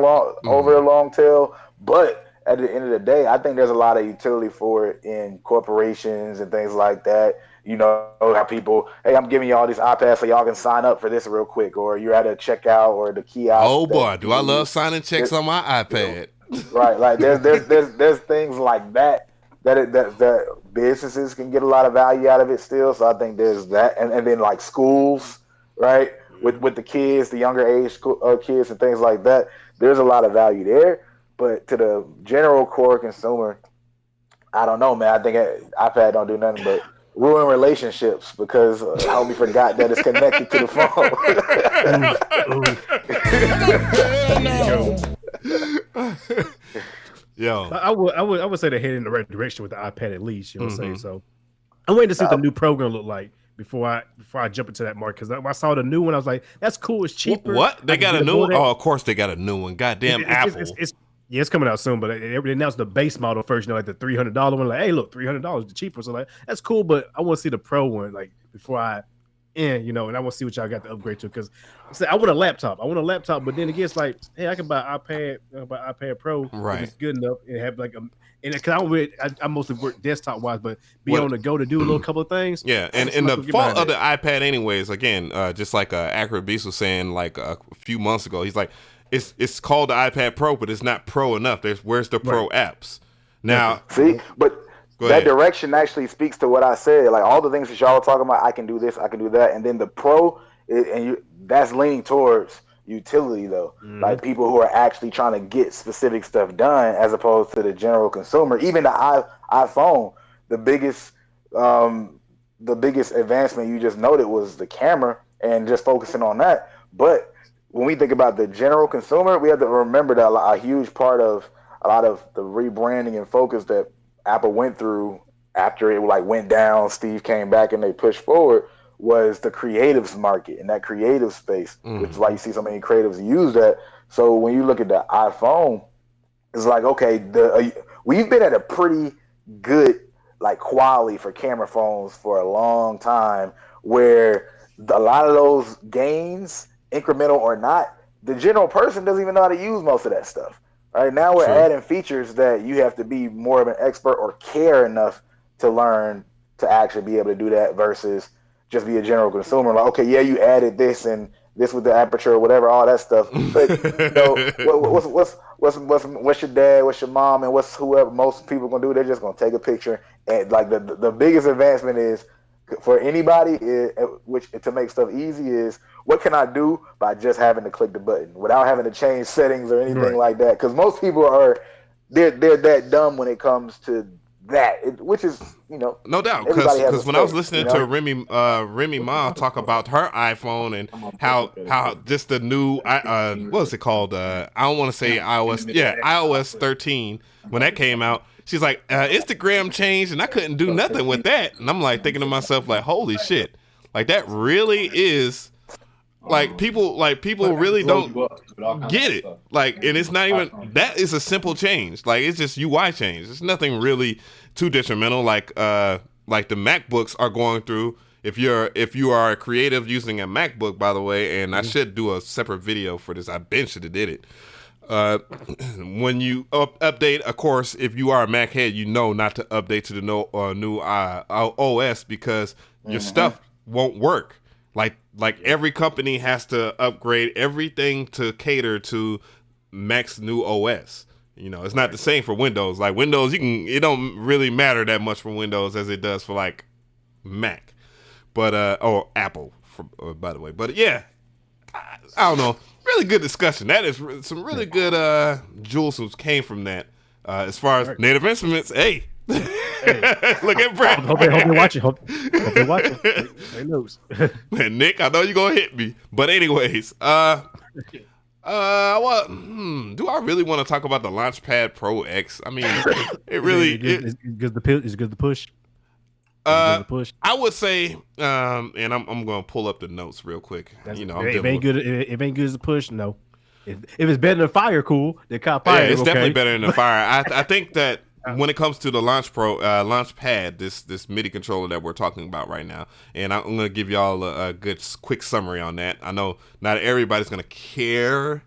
over a long tail. But at the end of the day, I think there's a lot of utility for it in corporations and things like that. You know, how people, hey, I'm giving you all these iPads so y'all can sign up for this real quick, or you're at a checkout or the kiosk. Oh boy, do I love signing checks on my iPad. Right, like there's things like that businesses can get a lot of value out of it still. So I think there's that, and then like schools, right, with the kids, the younger age kids and things like that. There's a lot of value there, but to the general core consumer, I don't know, man. I think iPad don't do nothing but ruin relationships because homie forgot that it's connected to the phone. Yo, I would say they're heading in the right direction with the iPad at least. You know what I'm saying? So I'm waiting to see what the new program look like before I jump into that market, because I saw the new one. I was like, that's cool. It's cheaper. What? They got a new one? Oh, of course they got a new one. Goddamn Apple. It's coming out soon, but they announced the base model first, you know, like the $300 one. Like, hey, look, $300 the cheaper. So like, that's cool, but I want to see the pro one like before I you know, and I want to see what y'all got to upgrade to, because I want a laptop. But then it gets like, hey, I can buy iPad Pro, right? It's good enough and have like because I mostly work desktop wise, but be on the go to do a little couple of things. Yeah, and the fault of the iPad, anyways, again, just like Accurate Beast was saying like a few months ago, he's like, it's called the iPad Pro, but it's not pro enough. Where's the pro apps now? See, but that direction actually speaks to what I said. Like all the things that y'all are talking about, I can do this, I can do that, and then the pro, that's leaning towards utility though. Like people who are actually trying to get specific stuff done, as opposed to the general consumer. Even the iPhone, the biggest advancement you just noted was the camera and just focusing on that. But when we think about the general consumer, we have to remember that a huge part of a lot of the rebranding and focus that Apple went through after it like went down, Steve came back and they pushed forward, was the creatives market and that creative space, which is why you see so many creatives use that. So when you look at the iPhone, it's like, okay, we've been at a pretty good like quality for camera phones for a long time, where a lot of those gains, incremental or not, the general person doesn't even know how to use most of that stuff. Right now we're adding features that you have to be more of an expert or care enough to learn to actually be able to do that, versus just be a general consumer. Like, okay, yeah, you added this and this with the aperture or whatever, all that stuff. But you know, what's your dad, what's your mom, and what's whoever most people gonna do? They're just gonna take a picture. And like the biggest advancement is for anybody, which to make stuff easy is what can I do by just having to click the button without having to change settings or anything like that. Because most people they're that dumb when it comes to that, which is no doubt. Because when I was listening to Remy Ma talk about her iPhone and how just the new what is it called? I don't want to say iOS. Yeah, iOS 13 when that came out. She's like, Instagram changed and I couldn't do nothing with that. And I'm like thinking to myself, like, holy shit. Like that really is like people really don't get it. Like, and it's not even that is a simple change. Like it's just UI change. It's nothing really too detrimental. Like the MacBooks are going through. If you are a creative using a MacBook, by the way, and I should do a separate video for this. I should have did it. When you update, of course, if you are a Mac head, you know not to update to the new OS because your stuff won't work. Like every company has to upgrade everything to cater to Mac's new OS. You know, it's not the same for Windows. Like Windows, it don't really matter that much for Windows as it does for like Mac, but or Apple, by the way. But yeah, I don't know. Really good discussion. That is some really good jewels came from that. As far as Native Instruments, hey. Look at Brett. Hope they watch it. Hope they watch it. They knows. Man, Nick, I know you're gonna hit me. But anyways, do I really want to talk about the Launchpad Pro X? I mean, it really is good the push. I would say, and I'm gonna pull up the notes real quick. If it ain't good as a push, no. If it's better than Fire, cool. Then cop Fire. Yeah, it's definitely better than the Fire. I think that when it comes to the Launchpad, this MIDI controller that we're talking about right now, and I'm gonna give y'all a good quick summary on that. I know not everybody's gonna care,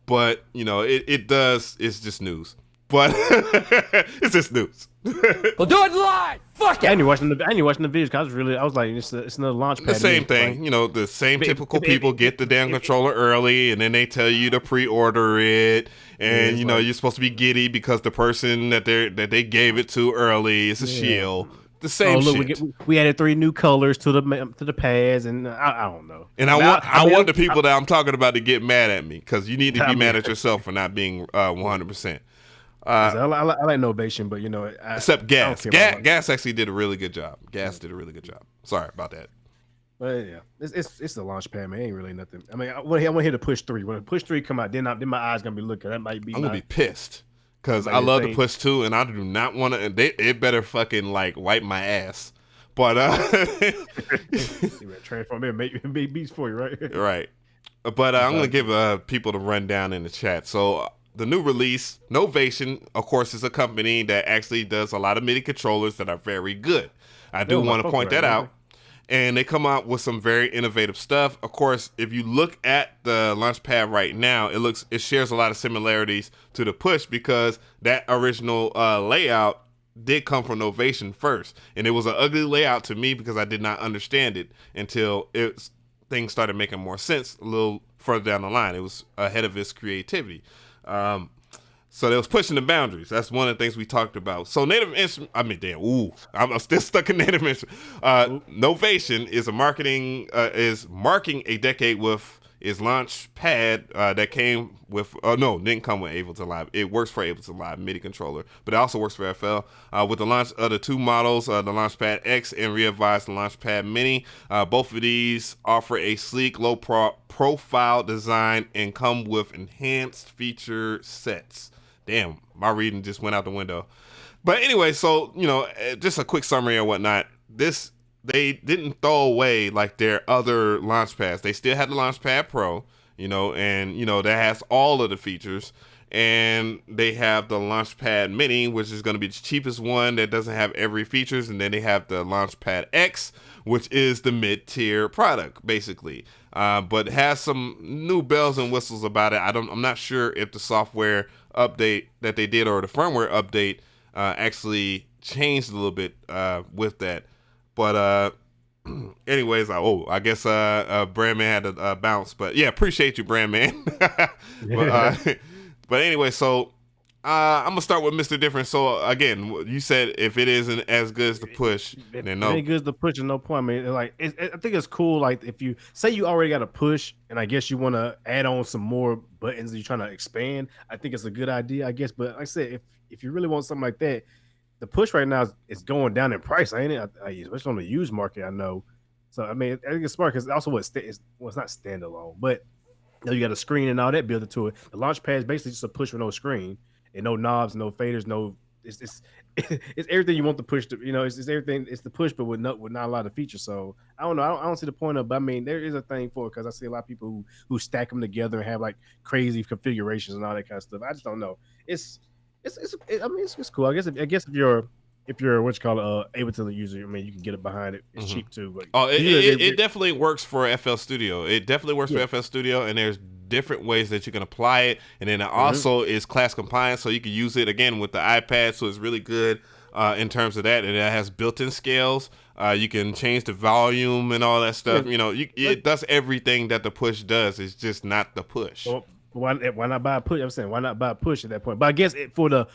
but you know it does. It's just news. But it's just news. Well, do it live. Fuck it. I ain't watching the videos. Cause I was like, it's another Launchpad. The same thing, like, you know. The same typical people get the damn controller early, and then they tell you to pre-order it, and you know you're supposed to be giddy because the person that they gave it to early is a shield. The same shit. We added 3 new colors to the pads, and I don't know. And I want the people that I'm talking about to get mad at me because you need to be mad at yourself for not being 100%. I like Novation, but you know, except Gas. Gas actually did a really good job. Gas did a really good job. Sorry about that. But yeah, it's the Launchpad, man. It ain't really nothing. I mean, I want to hear the Push 3. When the Push 3 come out, then my eyes gonna be looking. That might be. I'm gonna be pissed because I love the Push 2, and I do not want to. It better fucking like wipe my ass. But transform it, make beats for you, right? Right. But I'm gonna give people the rundown in the chat. So. The new release, Novation, of course, is a company that actually does a lot of MIDI controllers that are very good. I do want to point that out. And they come out with some very innovative stuff. Of course, if you look at the Launchpad right now, it shares a lot of similarities to the Push because that original layout did come from Novation first. And it was an ugly layout to me because I did not understand it until things started making more sense a little further down the line. It was ahead of its creativity. So they was pushing the boundaries. That's one of the things we talked about. So Native Instruments, I'm still stuck in Native Instruments. Novation is marking a decade with its Launchpad that came with, didn't come with Ableton Live. It works for Ableton Live MIDI controller, but it also works for FL. With the launch of the 2 models, the Launchpad X and revised the Launchpad Mini, both of these offer a sleek, low profile design and come with enhanced feature sets. Damn, my reading just went out the window. But anyway, so, you know, just a quick summary or whatnot. They didn't throw away like their other Launchpads. They still had the Launchpad Pro, you know, and, you know, that has all of the features. And they have the Launchpad Mini, which is going to be the cheapest one that doesn't have every features. And then they have the Launchpad X, which is the mid-tier product, basically. But has some new bells and whistles about it. I'm not sure if the software update that they did or the firmware update actually changed a little bit with that. But anyways, I guess Brandman had to bounce. But yeah, appreciate you, Brandman. But anyway, so I'm gonna start with Mr. Different. So again, you said if it isn't as good as the push, then no. It ain't good as the push, and no point. I mean, like I think it's cool. Like if you say you already got a push, and I guess you want to add on some more buttons, you're trying to expand. I think it's a good idea, I guess. But like I said, if you really want something like that, the push right now is going down in price, ain't it? Especially on the used market, I know. So I mean, I think it's smart because also it's not standalone, but you got a screen and all that built into it. The launch pad is basically just a push with no screen and no knobs, no faders, no. It's it's everything you want the push to. It's everything. It's the push, but with not a lot of features. So I don't know. I don't see the point of. But I mean, there is a thing for it because I see a lot of people who stack them together and have like crazy configurations and all that kind of stuff. I just don't know. It's cool. I guess if you're what you call able to use it, I mean, you can get it behind it. It's cheap too. But it definitely works for FL Studio. It definitely works for FL Studio, and there's different ways that you can apply it, and then it also is class compliant, so you can use it again with the iPad. So it's really good in terms of that, and it has built-in scales. You can change the volume and all that stuff. It does everything that the push does. It's just not the push. Well, why not buy a push? I'm saying why not buy a push at that point? But I guess for the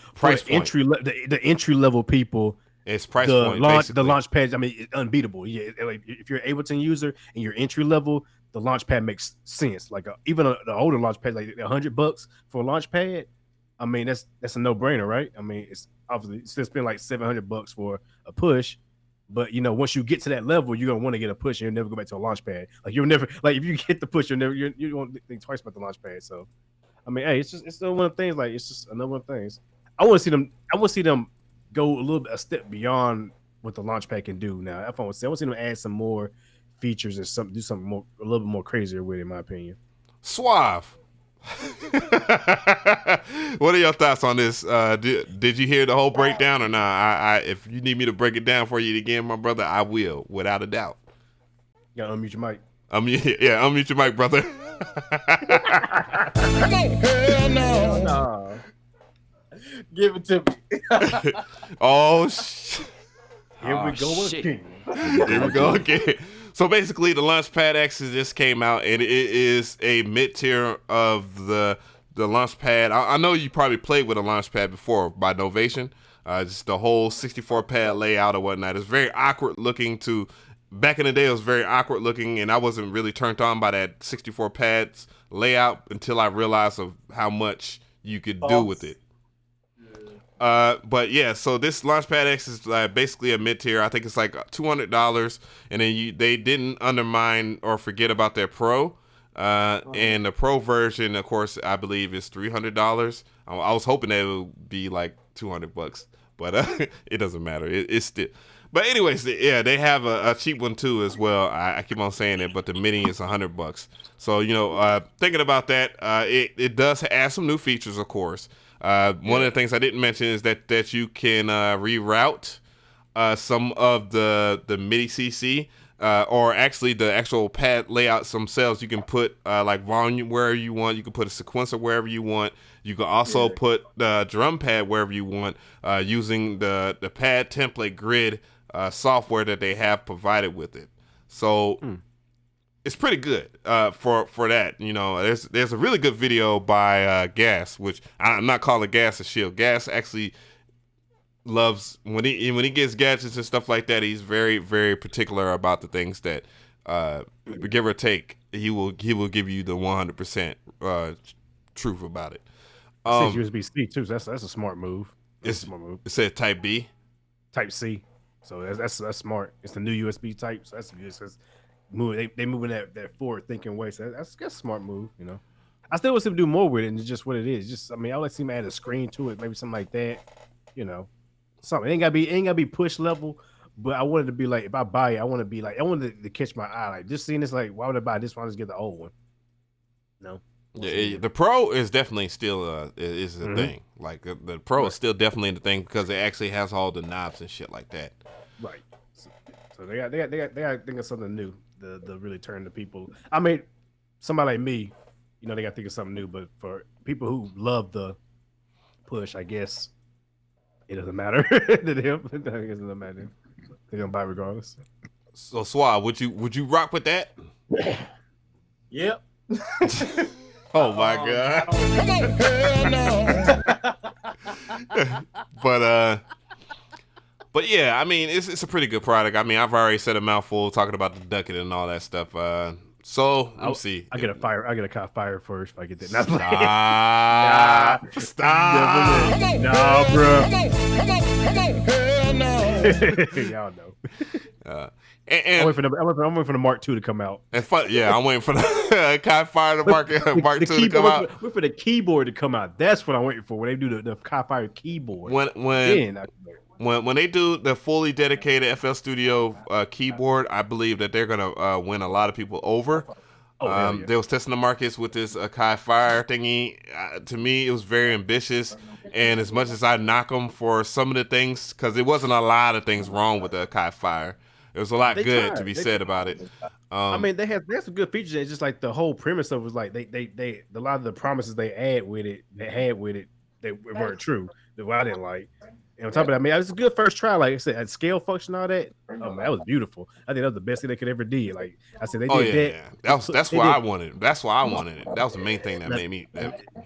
entry level people, it's price point. The launch pad. I mean, it's unbeatable. Yeah, like if you're an Ableton user and you're entry level, the launch pad makes sense. Like even the older launch pad, like $100 for a launch pad. I mean, that's a no brainer, right? I mean, it's obviously still spend like $700 for a push. But once you get to that level, you're gonna want to get a push, and you'll never go back to a launch pad. Like you'll never, like if you get the push, you won't think twice about the launch pad. So, I mean, hey, it's still one of the things. Like it's just another one of the things. I want to see them go a step beyond what the launch pad can do now. That's what I want to see them add some more features and do something more, a little bit more crazier with it, in my opinion. Suave. What are your thoughts on this? Did you hear the whole breakdown or not? If you need me to break it down for you again, my brother, I will, without a doubt. You gotta unmute your mic. Unmute your mic, brother. Hell no. Give it to me. Oh, Here we go again. Here we go again. So basically, the Launchpad X just came out, and it is a mid-tier of the Launchpad. I know you probably played with a Launchpad before by Novation. Just the whole 64-pad layout or whatnot. It's very awkward looking back in the day, it was very awkward looking, and I wasn't really turned on by that 64 pads layout until I realized of how much you could do with it. But yeah, so this Launchpad X is basically a mid-tier. I think it's like $200, and then they didn't undermine or forget about their Pro. And the Pro version, of course, I believe is $300. I was hoping that it would be like $200, but it doesn't matter. It's still. But anyways, yeah, they have a cheap one too as well. I keep on saying it, but the Mini is $100. So thinking about that, it does add some new features, of course. One of the things I didn't mention is that you can reroute some of the MIDI CC, or actually the actual pad layouts themselves. You can put like volume wherever you want. You can put a sequencer wherever you want. You can also put the drum pad wherever you want, using the pad template grid software that they have provided with it. So it's pretty good for that. There's a really good video by Gas, which I'm not calling Gas a shield. Gas actually loves when he gets gadgets and stuff like that. He's very, very particular about the things that give or take. He will give you the 100% truth about it. It's USB-C too. So that's a smart move. It's a smart move. It said Type B, Type C. So that's smart. It's the new USB type. So that's good. So they moving that forward thinking way. So that's a smart move. I still want them to do more with it, and it's just what it is. I would like to see them add a screen to it, maybe something like that. Something. It ain't gotta be push level, but I wanted to be like, if I buy it, I wanted to catch my eye. Like just seeing this, like, why would I buy this one? I'll just get the old one. No. Yeah, the Pro is definitely still is the thing. Like the Pro is still definitely the thing because it actually has all the knobs and shit like that. Right. So they got to think of something new to really turn the people. I mean, somebody like me, they got to think of something new. But for people who love the push, I guess it doesn't matter to them. I guess it doesn't matter. They're gonna buy regardless. So Swab, would you rock with that? Yep. Oh my God! Hell no. But yeah, I mean, it's a pretty good product. I mean, I've already said a mouthful talking about the ducket and all that stuff. So let me see. I get a cop fire first if I get that. Stop. Nah, bro. Hell no. Y'all know. And I'm waiting for the Mark II to come out. And yeah, I'm waiting for the Kai Fire to Mark II to come out. Wait for the keyboard to come out. That's what I'm waiting for. When they do the Kai Fire keyboard. When they do the fully dedicated FL Studio keyboard, I believe that they're gonna win a lot of people over. They was testing the markets with this Kai Fire thingy. To me, it was very ambitious. And as much as I knock them for some of the things, because there wasn't a lot of things wrong with the Kai Fire. There was a lot to be said about it. I mean, they have some good features. It's just like the whole premise of it was like they a lot of the promises they had with it, they weren't true. That I didn't like. And on top of that, I mean, it was a good first try. Like I said, at scale function, all that. Oh man, that was beautiful. I think that was the best thing they could ever do. Like I said, they did that. That's why I wanted it. That's why I wanted it. That was the main thing that made me.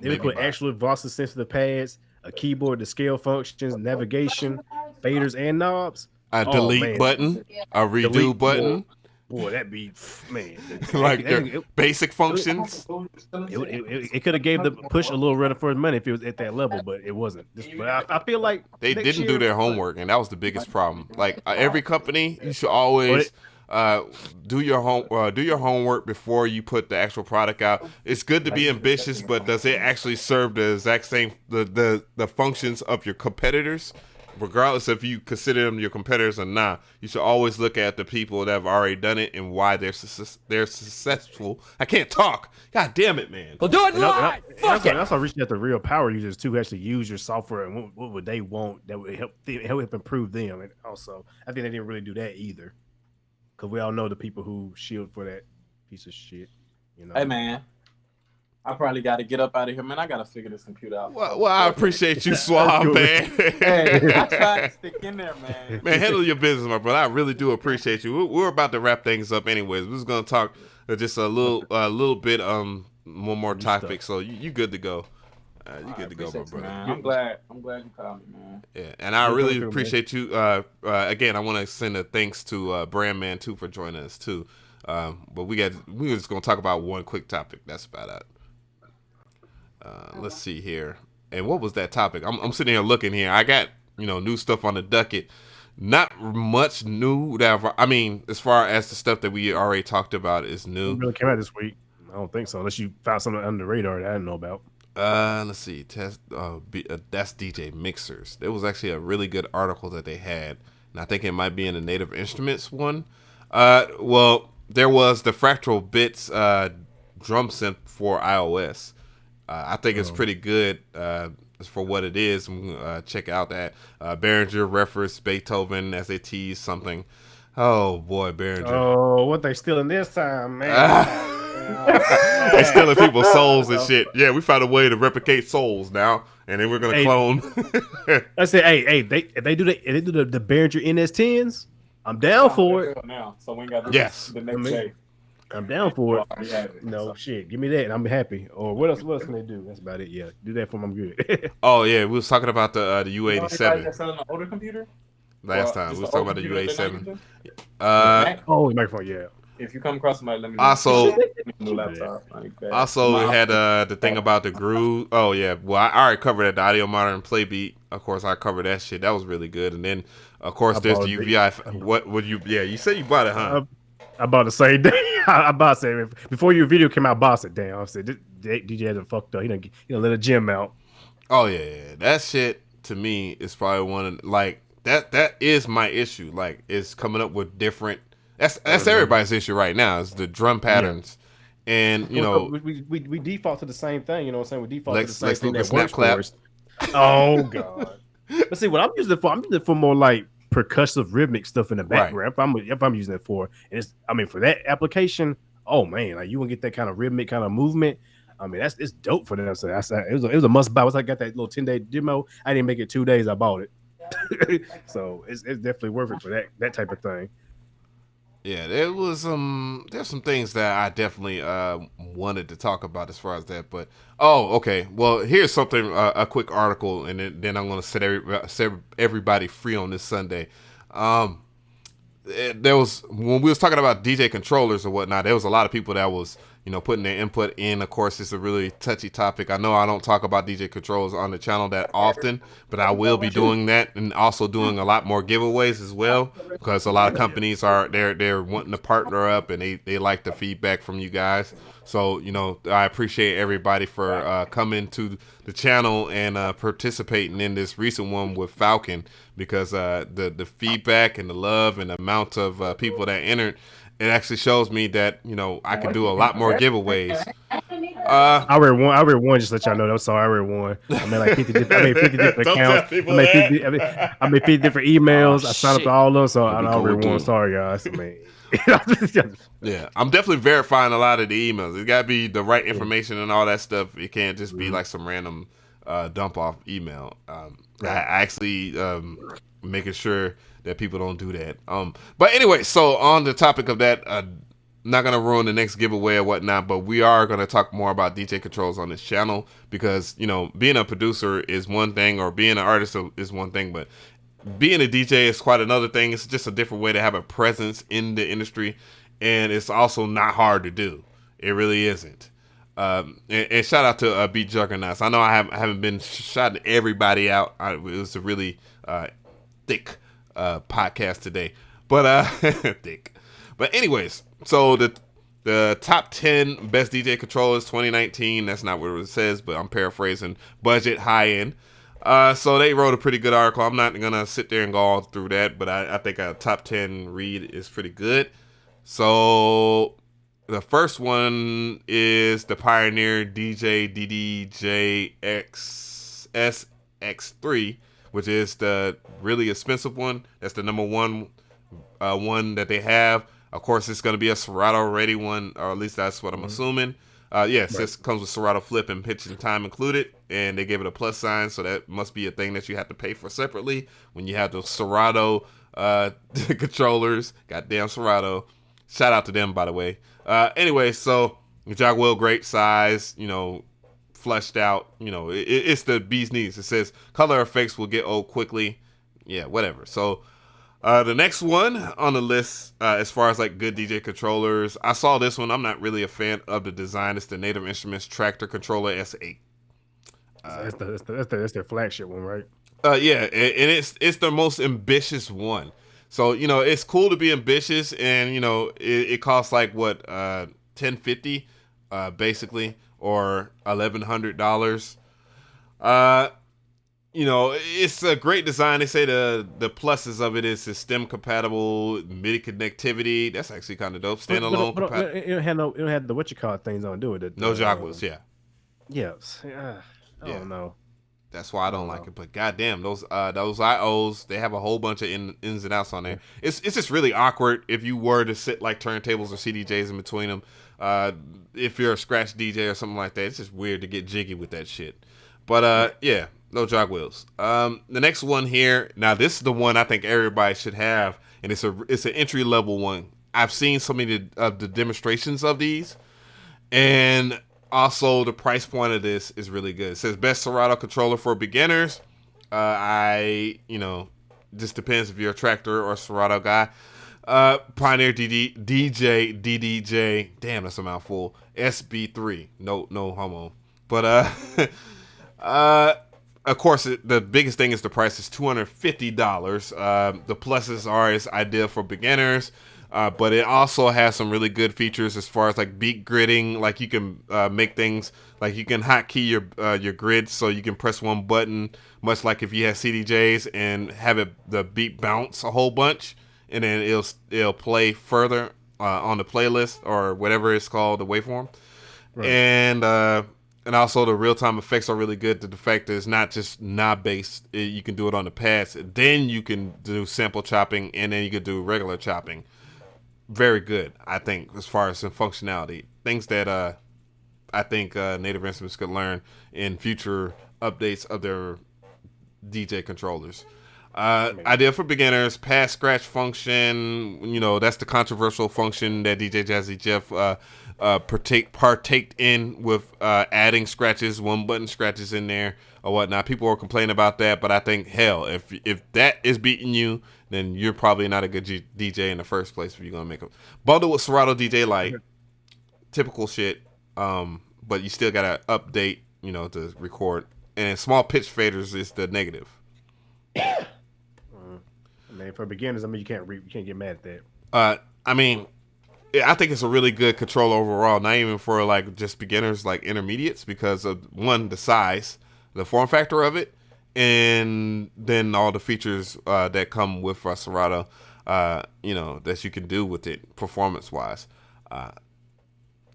They put actual velocity sensitive pads, a keyboard to scale functions, navigation, faders, and knobs. A delete button, a redo button. Boy, that be man. Like basic functions. It could have gave the push a little run for his money if it was at that level, but it wasn't. But I feel like they didn't do their homework, and that was the biggest problem. Like every company, you should always do your homework before you put the actual product out. It's good to be ambitious, but does it actually serve the exact same the functions of your competitors? Regardless if you consider them your competitors or not, you should always look at the people that have already done it and why they're successful. I can't talk. God damn it, man. Well, do it live. Fuck it. That's how reaching out to real power users to actually use your software and what would they want that would help improve them. And also, I think they didn't really do that either, because we all know the people who shield for that piece of shit. You know. Hey man, I probably got to get up out of here, man. I got to figure this computer out. Well, I appreciate you, Swab, man. Hey, I tried to stick in there, man. Man, handle your business, my brother. I really do appreciate you. We're about to wrap things up anyways. We're just going to talk just a little bit, one more topic. So you good to go. You good to go, my brother. Man. I'm glad you called me, man. Yeah, and I really appreciate you. Again, I want to send a thanks to Brandman, too, for joining us, too. But we were just going to talk about one quick topic. That's about it. Let's see here. And what was that topic? I'm sitting here looking here. I got, new stuff on the ducket. Not much new as far as the stuff that we already talked about is new. It really came out this week. I don't think so, unless you found something under the radar that I didn't know about. Let's see. That's DJ Mixers. There was actually a really good article that they had, and I think it might be in the Native Instruments one. Well, there was the Fractal Bits drum synth for iOS. I think it's pretty good for what it is. Check out that Behringer reference Beethoven as they tease something. Oh boy, Behringer. Oh, what they stealing this time, man? They stealing people's souls and shit. Yeah, we found a way to replicate souls now, and then we're gonna clone. I said, if they do the Behringer NS10s, I'm down for it. Now, so we got the next day. I'm down for it. No shit, give me that, and I'm happy. Or what else? What else can they do? That's about it. Yeah, do that for them. I'm good. Oh yeah, we was talking about the U87. That's on an older computer. Last time we was talking about the U87. Oh, microphone. Yeah. If you come across somebody, let me know. Also, new laptop. it had the thing about the groove. Oh yeah, well I already covered that, the audio monitor and play beat. Of course, I covered that shit. That was really good. And then, of course, there's the UVI. What would you? Yeah, you said you bought it, huh? I bought the same day. I bought it before your video came out. I bought it. Damn, I said DJ hasn't fucked up. He done let a gym out. Oh yeah, that shit to me is probably one of that. That is my issue. Like, it's coming up with different. That's everybody's issue right now. Is the drum patterns, and we default to the same thing. You know what I'm saying? We default to the same thing that works for us. Oh god. But see, what I'm using it for more like percussive rhythmic stuff in the background. Right. If I'm using it for, and for that application, oh man, like you want to get that kind of rhythmic kind of movement. I mean, it's dope for them. So it was a must buy. Once I got that little 10-day demo, I didn't make it 2 days. I bought it. So it's definitely worth it for that type of thing. Yeah, there's some things that I definitely wanted to talk about as far as that, but okay. Well, here's something a quick article, and then I'm gonna set everybody free on this Sunday. Um, there was when we was talking about DJ controllers or whatnot, there was a lot of people that was putting their input in. Of course, it's a really touchy topic. I know I don't talk about DJ controllers on the channel that often, but I will be doing that and also doing a lot more giveaways as well, because a lot of companies are they're wanting to partner up, and they like the feedback from you guys. So I appreciate everybody for coming to the channel and participating in this recent one with Falcon, because the feedback and the love and the amount of people that entered, it actually shows me that I can do a lot more giveaways. I read one. Just to let y'all know. I'm sorry. I read one. I made like 50 different Don't tell accounts. people I made that. 50. I made 50 different emails. I signed up to all of them. So I read one. going. Sorry, guys. I mean, Yeah, I'm definitely verifying a lot of the emails. It got to be the right information and all that stuff. It can't just be like some random dump off email. I actually making sure that people don't do that. But anyway, so on the topic of that, not gonna ruin the next giveaway or whatnot, but we are gonna talk more about DJ controls on this channel, because being a producer is one thing, or being an artist is one thing, but being a DJ is quite another thing. It's just a different way to have a presence in the industry, and it's also not hard to do. It really isn't. And shout out to Beat Juggernauts. I know I haven't been shouting everybody out. It was a really thick podcast today, but thick. But anyways, so the top 10 best DJ controllers 2019. That's not what it says, but I'm paraphrasing. Budget, high end. So they wrote a pretty good article. I'm not gonna sit there and go all through that, but I think a top 10 read is pretty good. So the first one is the Pioneer DJ DDJ SX3, which is the really expensive one. That's the number one one that they have. Of course, it's going to be a Serato ready one, or at least that's what I'm assuming. Yes, this comes with Serato flip and pitch and time included, and they gave it a plus sign, so that must be a thing that you have to pay for separately when you have those Serato controllers. Goddamn Serato. Shout out to them, by the way. Anyway, so Jogwell, great size, fleshed out. It's the bee's knees. It says color effects will get old quickly. Yeah, whatever. So the next one on the list, as far as like good DJ controllers, I saw this one. I'm not really a fan of the design. It's the Native Instruments Traktor Controller S8. that's their flagship one, right? Yeah, and it's the most ambitious one. So it's cool to be ambitious, and it costs like what $1050, basically, or $1,100. It's a great design. They say the pluses of it is it's STEM compatible, MIDI connectivity. That's actually kind of dope. Standalone compatible. It don't have the what you call things on do it. No joggles, yeah. Yes. I don't know. That's why I don't like it. But goddamn, those IOs, they have a whole bunch of ins and outs on there. It's just really awkward if you were to sit like turntables or CDJs in between them. If you're a scratch DJ or something like that, it's just weird to get jiggy with that shit. But yeah, no jog wheels. The next one here, now this is the one I think everybody should have, and it's an entry level one. I've seen so many of the demonstrations of these, and also the price point of this is really good. It says best Serato controller for beginners. Just depends if you're a Traktor or a Serato guy. Pioneer DJ DDJ. Damn, that's a mouthful. SB3. No homo. But of course, the biggest thing is the price is $250. The pluses are it's ideal for beginners, but it also has some really good features as far as like beat gridding. Like you can make things like you can hotkey your grid, so you can press one button, much like if you have CDJs, and have the beat bounce a whole bunch, and then it'll play further on the playlist or whatever it's called, the waveform, right. And also the real-time effects are really good. The fact that it's not just knob-based. You can do it on the pads. Then you can do sample chopping, and then you can do regular chopping. Very good, I think, as far as some functionality. Things that I think Native Instruments could learn in future updates of their DJ controllers. Idea for beginners, pass scratch function. You know, that's the controversial function that DJ Jazzy Jeff partaked in with adding scratches, one button scratches in there or whatnot. People are complaining about that, but I think hell, if that is beating you, then you're probably not a good DJ in the first place if you're gonna make a bundle with Serato DJ Lite. Typical shit, but you still gotta update, you know, to record. And small pitch faders is the negative. I mean, for beginners, I mean, you can't get mad at that. I mean, I think it's a really good controller overall. Not even for like just beginners, like intermediates, because of one, the size, the form factor of it, and then all the features that come with Serato. You know, that you can do with it performance wise.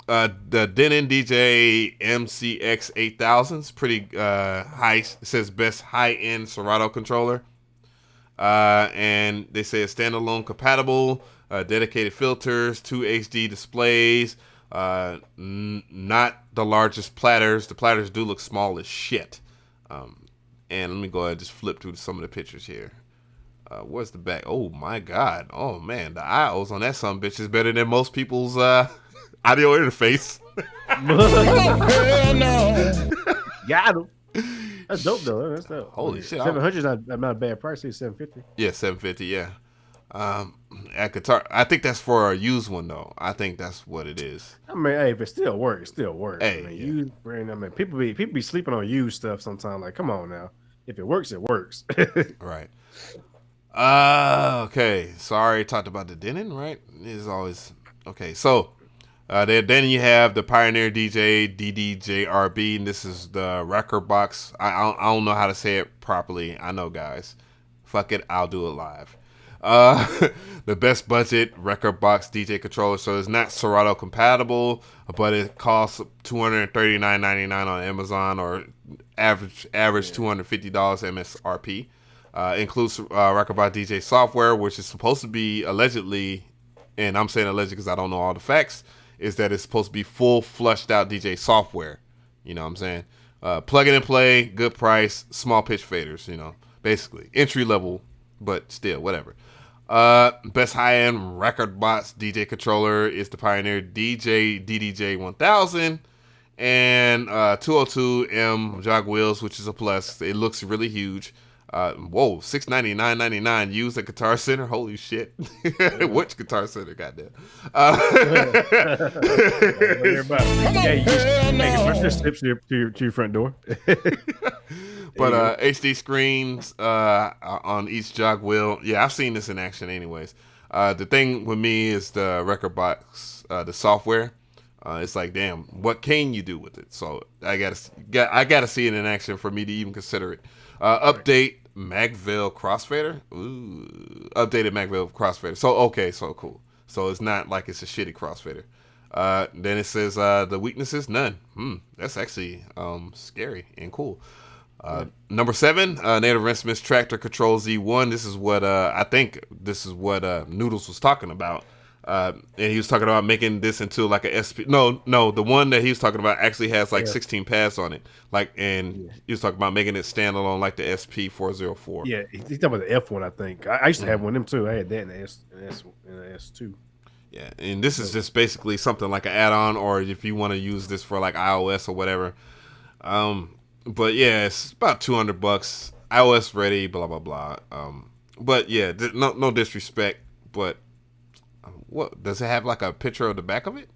The Denon DJ MCX 8000 is pretty high. It says best high end Serato controller. And they say it's standalone compatible, dedicated filters, 2 HD displays, not the largest platters. The platters do look small as shit. And let me go ahead and just flip through some of the pictures here. Where's the back? Oh my God. Oh man, the IOs on that son bitch is better than most people's audio interface. Hell no. Got him. That's dope though. That's dope. Holy shit. 700 is not a bad price. It's 750. Yeah, 750. Yeah. At guitar, I think that's for a used one though. I think that's what it is. I mean, hey, if it still works, it still works. Hey, I mean, yeah. used brand. I mean, people be sleeping on used stuff sometimes. Like, come on now. If it works, it works. Right. Okay. Sorry, talked about the Denon, right? It's always okay. So, then you have the Pioneer DJ DDJRB, and this is the record box. I don't know how to say it properly. I know, guys. Fuck it, I'll do it live. The best budget record box DJ controller. So it's not Serato compatible, but it costs $239.99 on Amazon, or average $250 MSRP. Includes record box DJ software, which is supposed to be allegedly, and I'm saying alleged because I don't know all the facts, is that it's supposed to be full flushed out DJ software. You know what I'm saying? Plug it and play, good price, small pitch faders, you know, basically entry level, but still whatever. Best high-end record box DJ controller is the Pioneer DJ DDJ 1000 and 202M jog wheels, which is a plus. It looks really huge. Whoa, $699.99 used at Guitar Center. Holy shit! Which Guitar Center? Goddamn. Steps to your front door. But HD screens on each jog wheel. Yeah, I've seen this in action anyways. The thing with me is the record box, the software. It's like, damn, what can you do with it? So I gotta see it in action for me to even consider it. Update Magville crossfader. Ooh, updated Magville crossfader. So okay, so cool. So it's not like it's a shitty crossfader. Then it says the weaknesses, none. That's actually scary and cool. Number 7, Native Instruments Traktor Control Z1. This is what I think this is what Noodles was talking about. And he was talking about making this into like a SP. No, the one that he was talking about actually has like 16 pads on it. Like, and he was talking about making it standalone like the SP404. Yeah, he's talking about the F1, I think. I used to have one of them too. I had that in the S2. Yeah, and this is just basically something like an add-on, or if you want to use this for like iOS or whatever. But yeah, it's about $200. iOS ready, blah blah blah. But yeah, no disrespect, but what does it have like a picture of the back of it?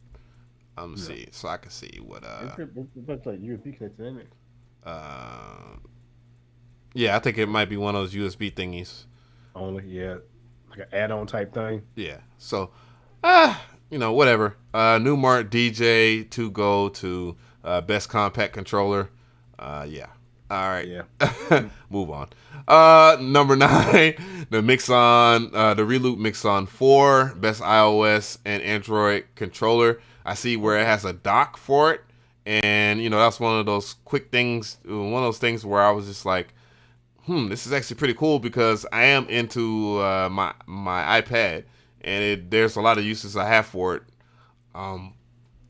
See, so I can see what It's like USB connected in it. Yeah, I think it might be one of those USB thingies. Only, yeah, like an add-on type thing. Yeah, so you know, whatever. Newmart DJ to go to best compact controller. Yeah. All right. Yeah. Move on. Number 9, the Mixon, the Reloop Mixon 4, best iOS and Android controller. I see where it has a dock for it, and you know that's one of those quick things. One of those things where I was just like, this is actually pretty cool because I am into my iPad, and there's a lot of uses I have for it.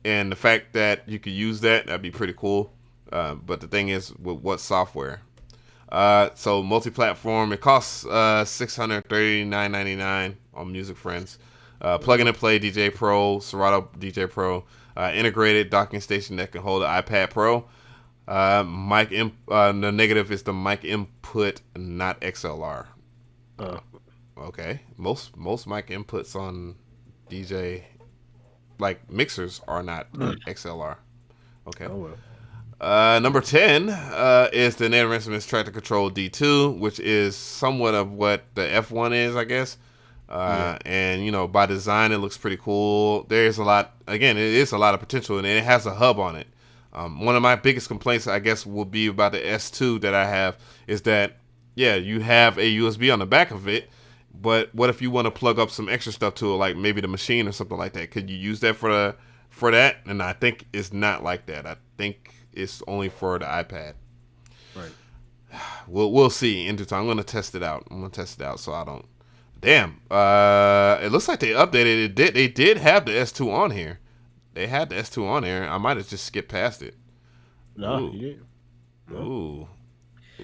And the fact that you could use that'd be pretty cool. But the thing is, with what software? So multi-platform. It costs $639.99 on Music Friends. Plug and play DJ Pro, Serato DJ Pro, integrated docking station that can hold an iPad Pro. The negative is the mic input, not XLR. Okay, most mic inputs on DJ like mixers are not XLR. Okay. Oh, well. Number 10 is the Native Instruments Traktor Control D2, which is somewhat of what the F1 is, I guess. And you know, by design, it looks pretty cool. There's a lot. Again, it is a lot of potential, and it has a hub on it. One of my biggest complaints, I guess, will be about the S2 that I have is that, yeah, you have a USB on the back of it, but what if you want to plug up some extra stuff to it, like maybe the machine or something like that? Could you use that for that? And I think it's not like that. I think it's only for the iPad. Right. We'll see in due time. I'm gonna test it out. So I don't. Damn. It looks like they updated it. They did have the S2 on here. They had the S2 on there. I might have just skipped past it. No, you didn't. No. Ooh.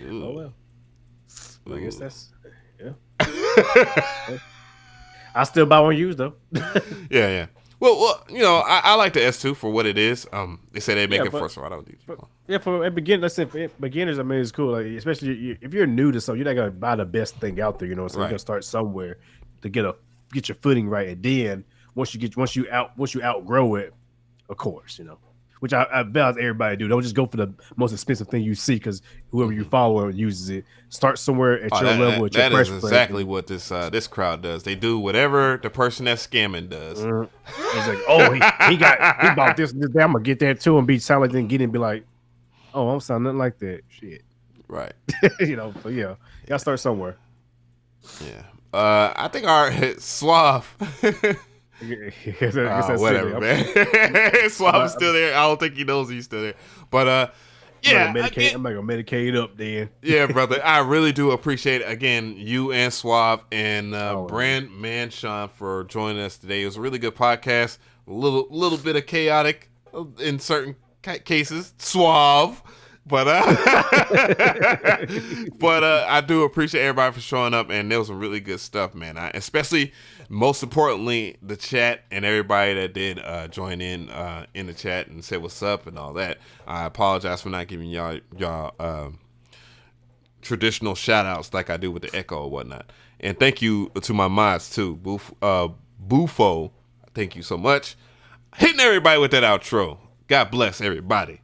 Oh well. I guess that's I still buy one used though. Yeah. Well, you know, I like the S2 for what it is. They say they make it for Serato. Yeah, for let's say for beginners, I mean, it's cool. Like, especially if you're new to something, you're not gonna buy the best thing out there, you know. So you're gonna start somewhere to get your footing right, and then once you outgrow it, of course, you know. Which I advise everybody do. Don't just go for the most expensive thing you see, because whoever you follow uses it. Start somewhere at your level. At your that is exactly what this crowd does. They do whatever the person that's scamming does. It's like, oh, he bought this. I'm gonna get that too, and be sound like then get it and be like, oh, I'm sounding nothing like that. Shit. Right. You know. So yeah, y'all start somewhere. Yeah. I think our Suave. Whatever, man. Suave is still there. I don't think he knows he's still there. But yeah, I'm not gonna medicate up then. Yeah, brother. I really do appreciate again you and Suave and Brand Manshon for joining us today. It was a really good podcast. A little bit of chaotic in certain cases. Suave. But I do appreciate everybody for showing up, and there was some really good stuff, man. Especially, most importantly, the chat and everybody that did join in the chat and say what's up and all that. I apologize for not giving y'all traditional shout outs like I do with the echo or whatnot. And thank you to my mods too, Bufo. Thank you so much. Hitting everybody with that outro. God bless everybody.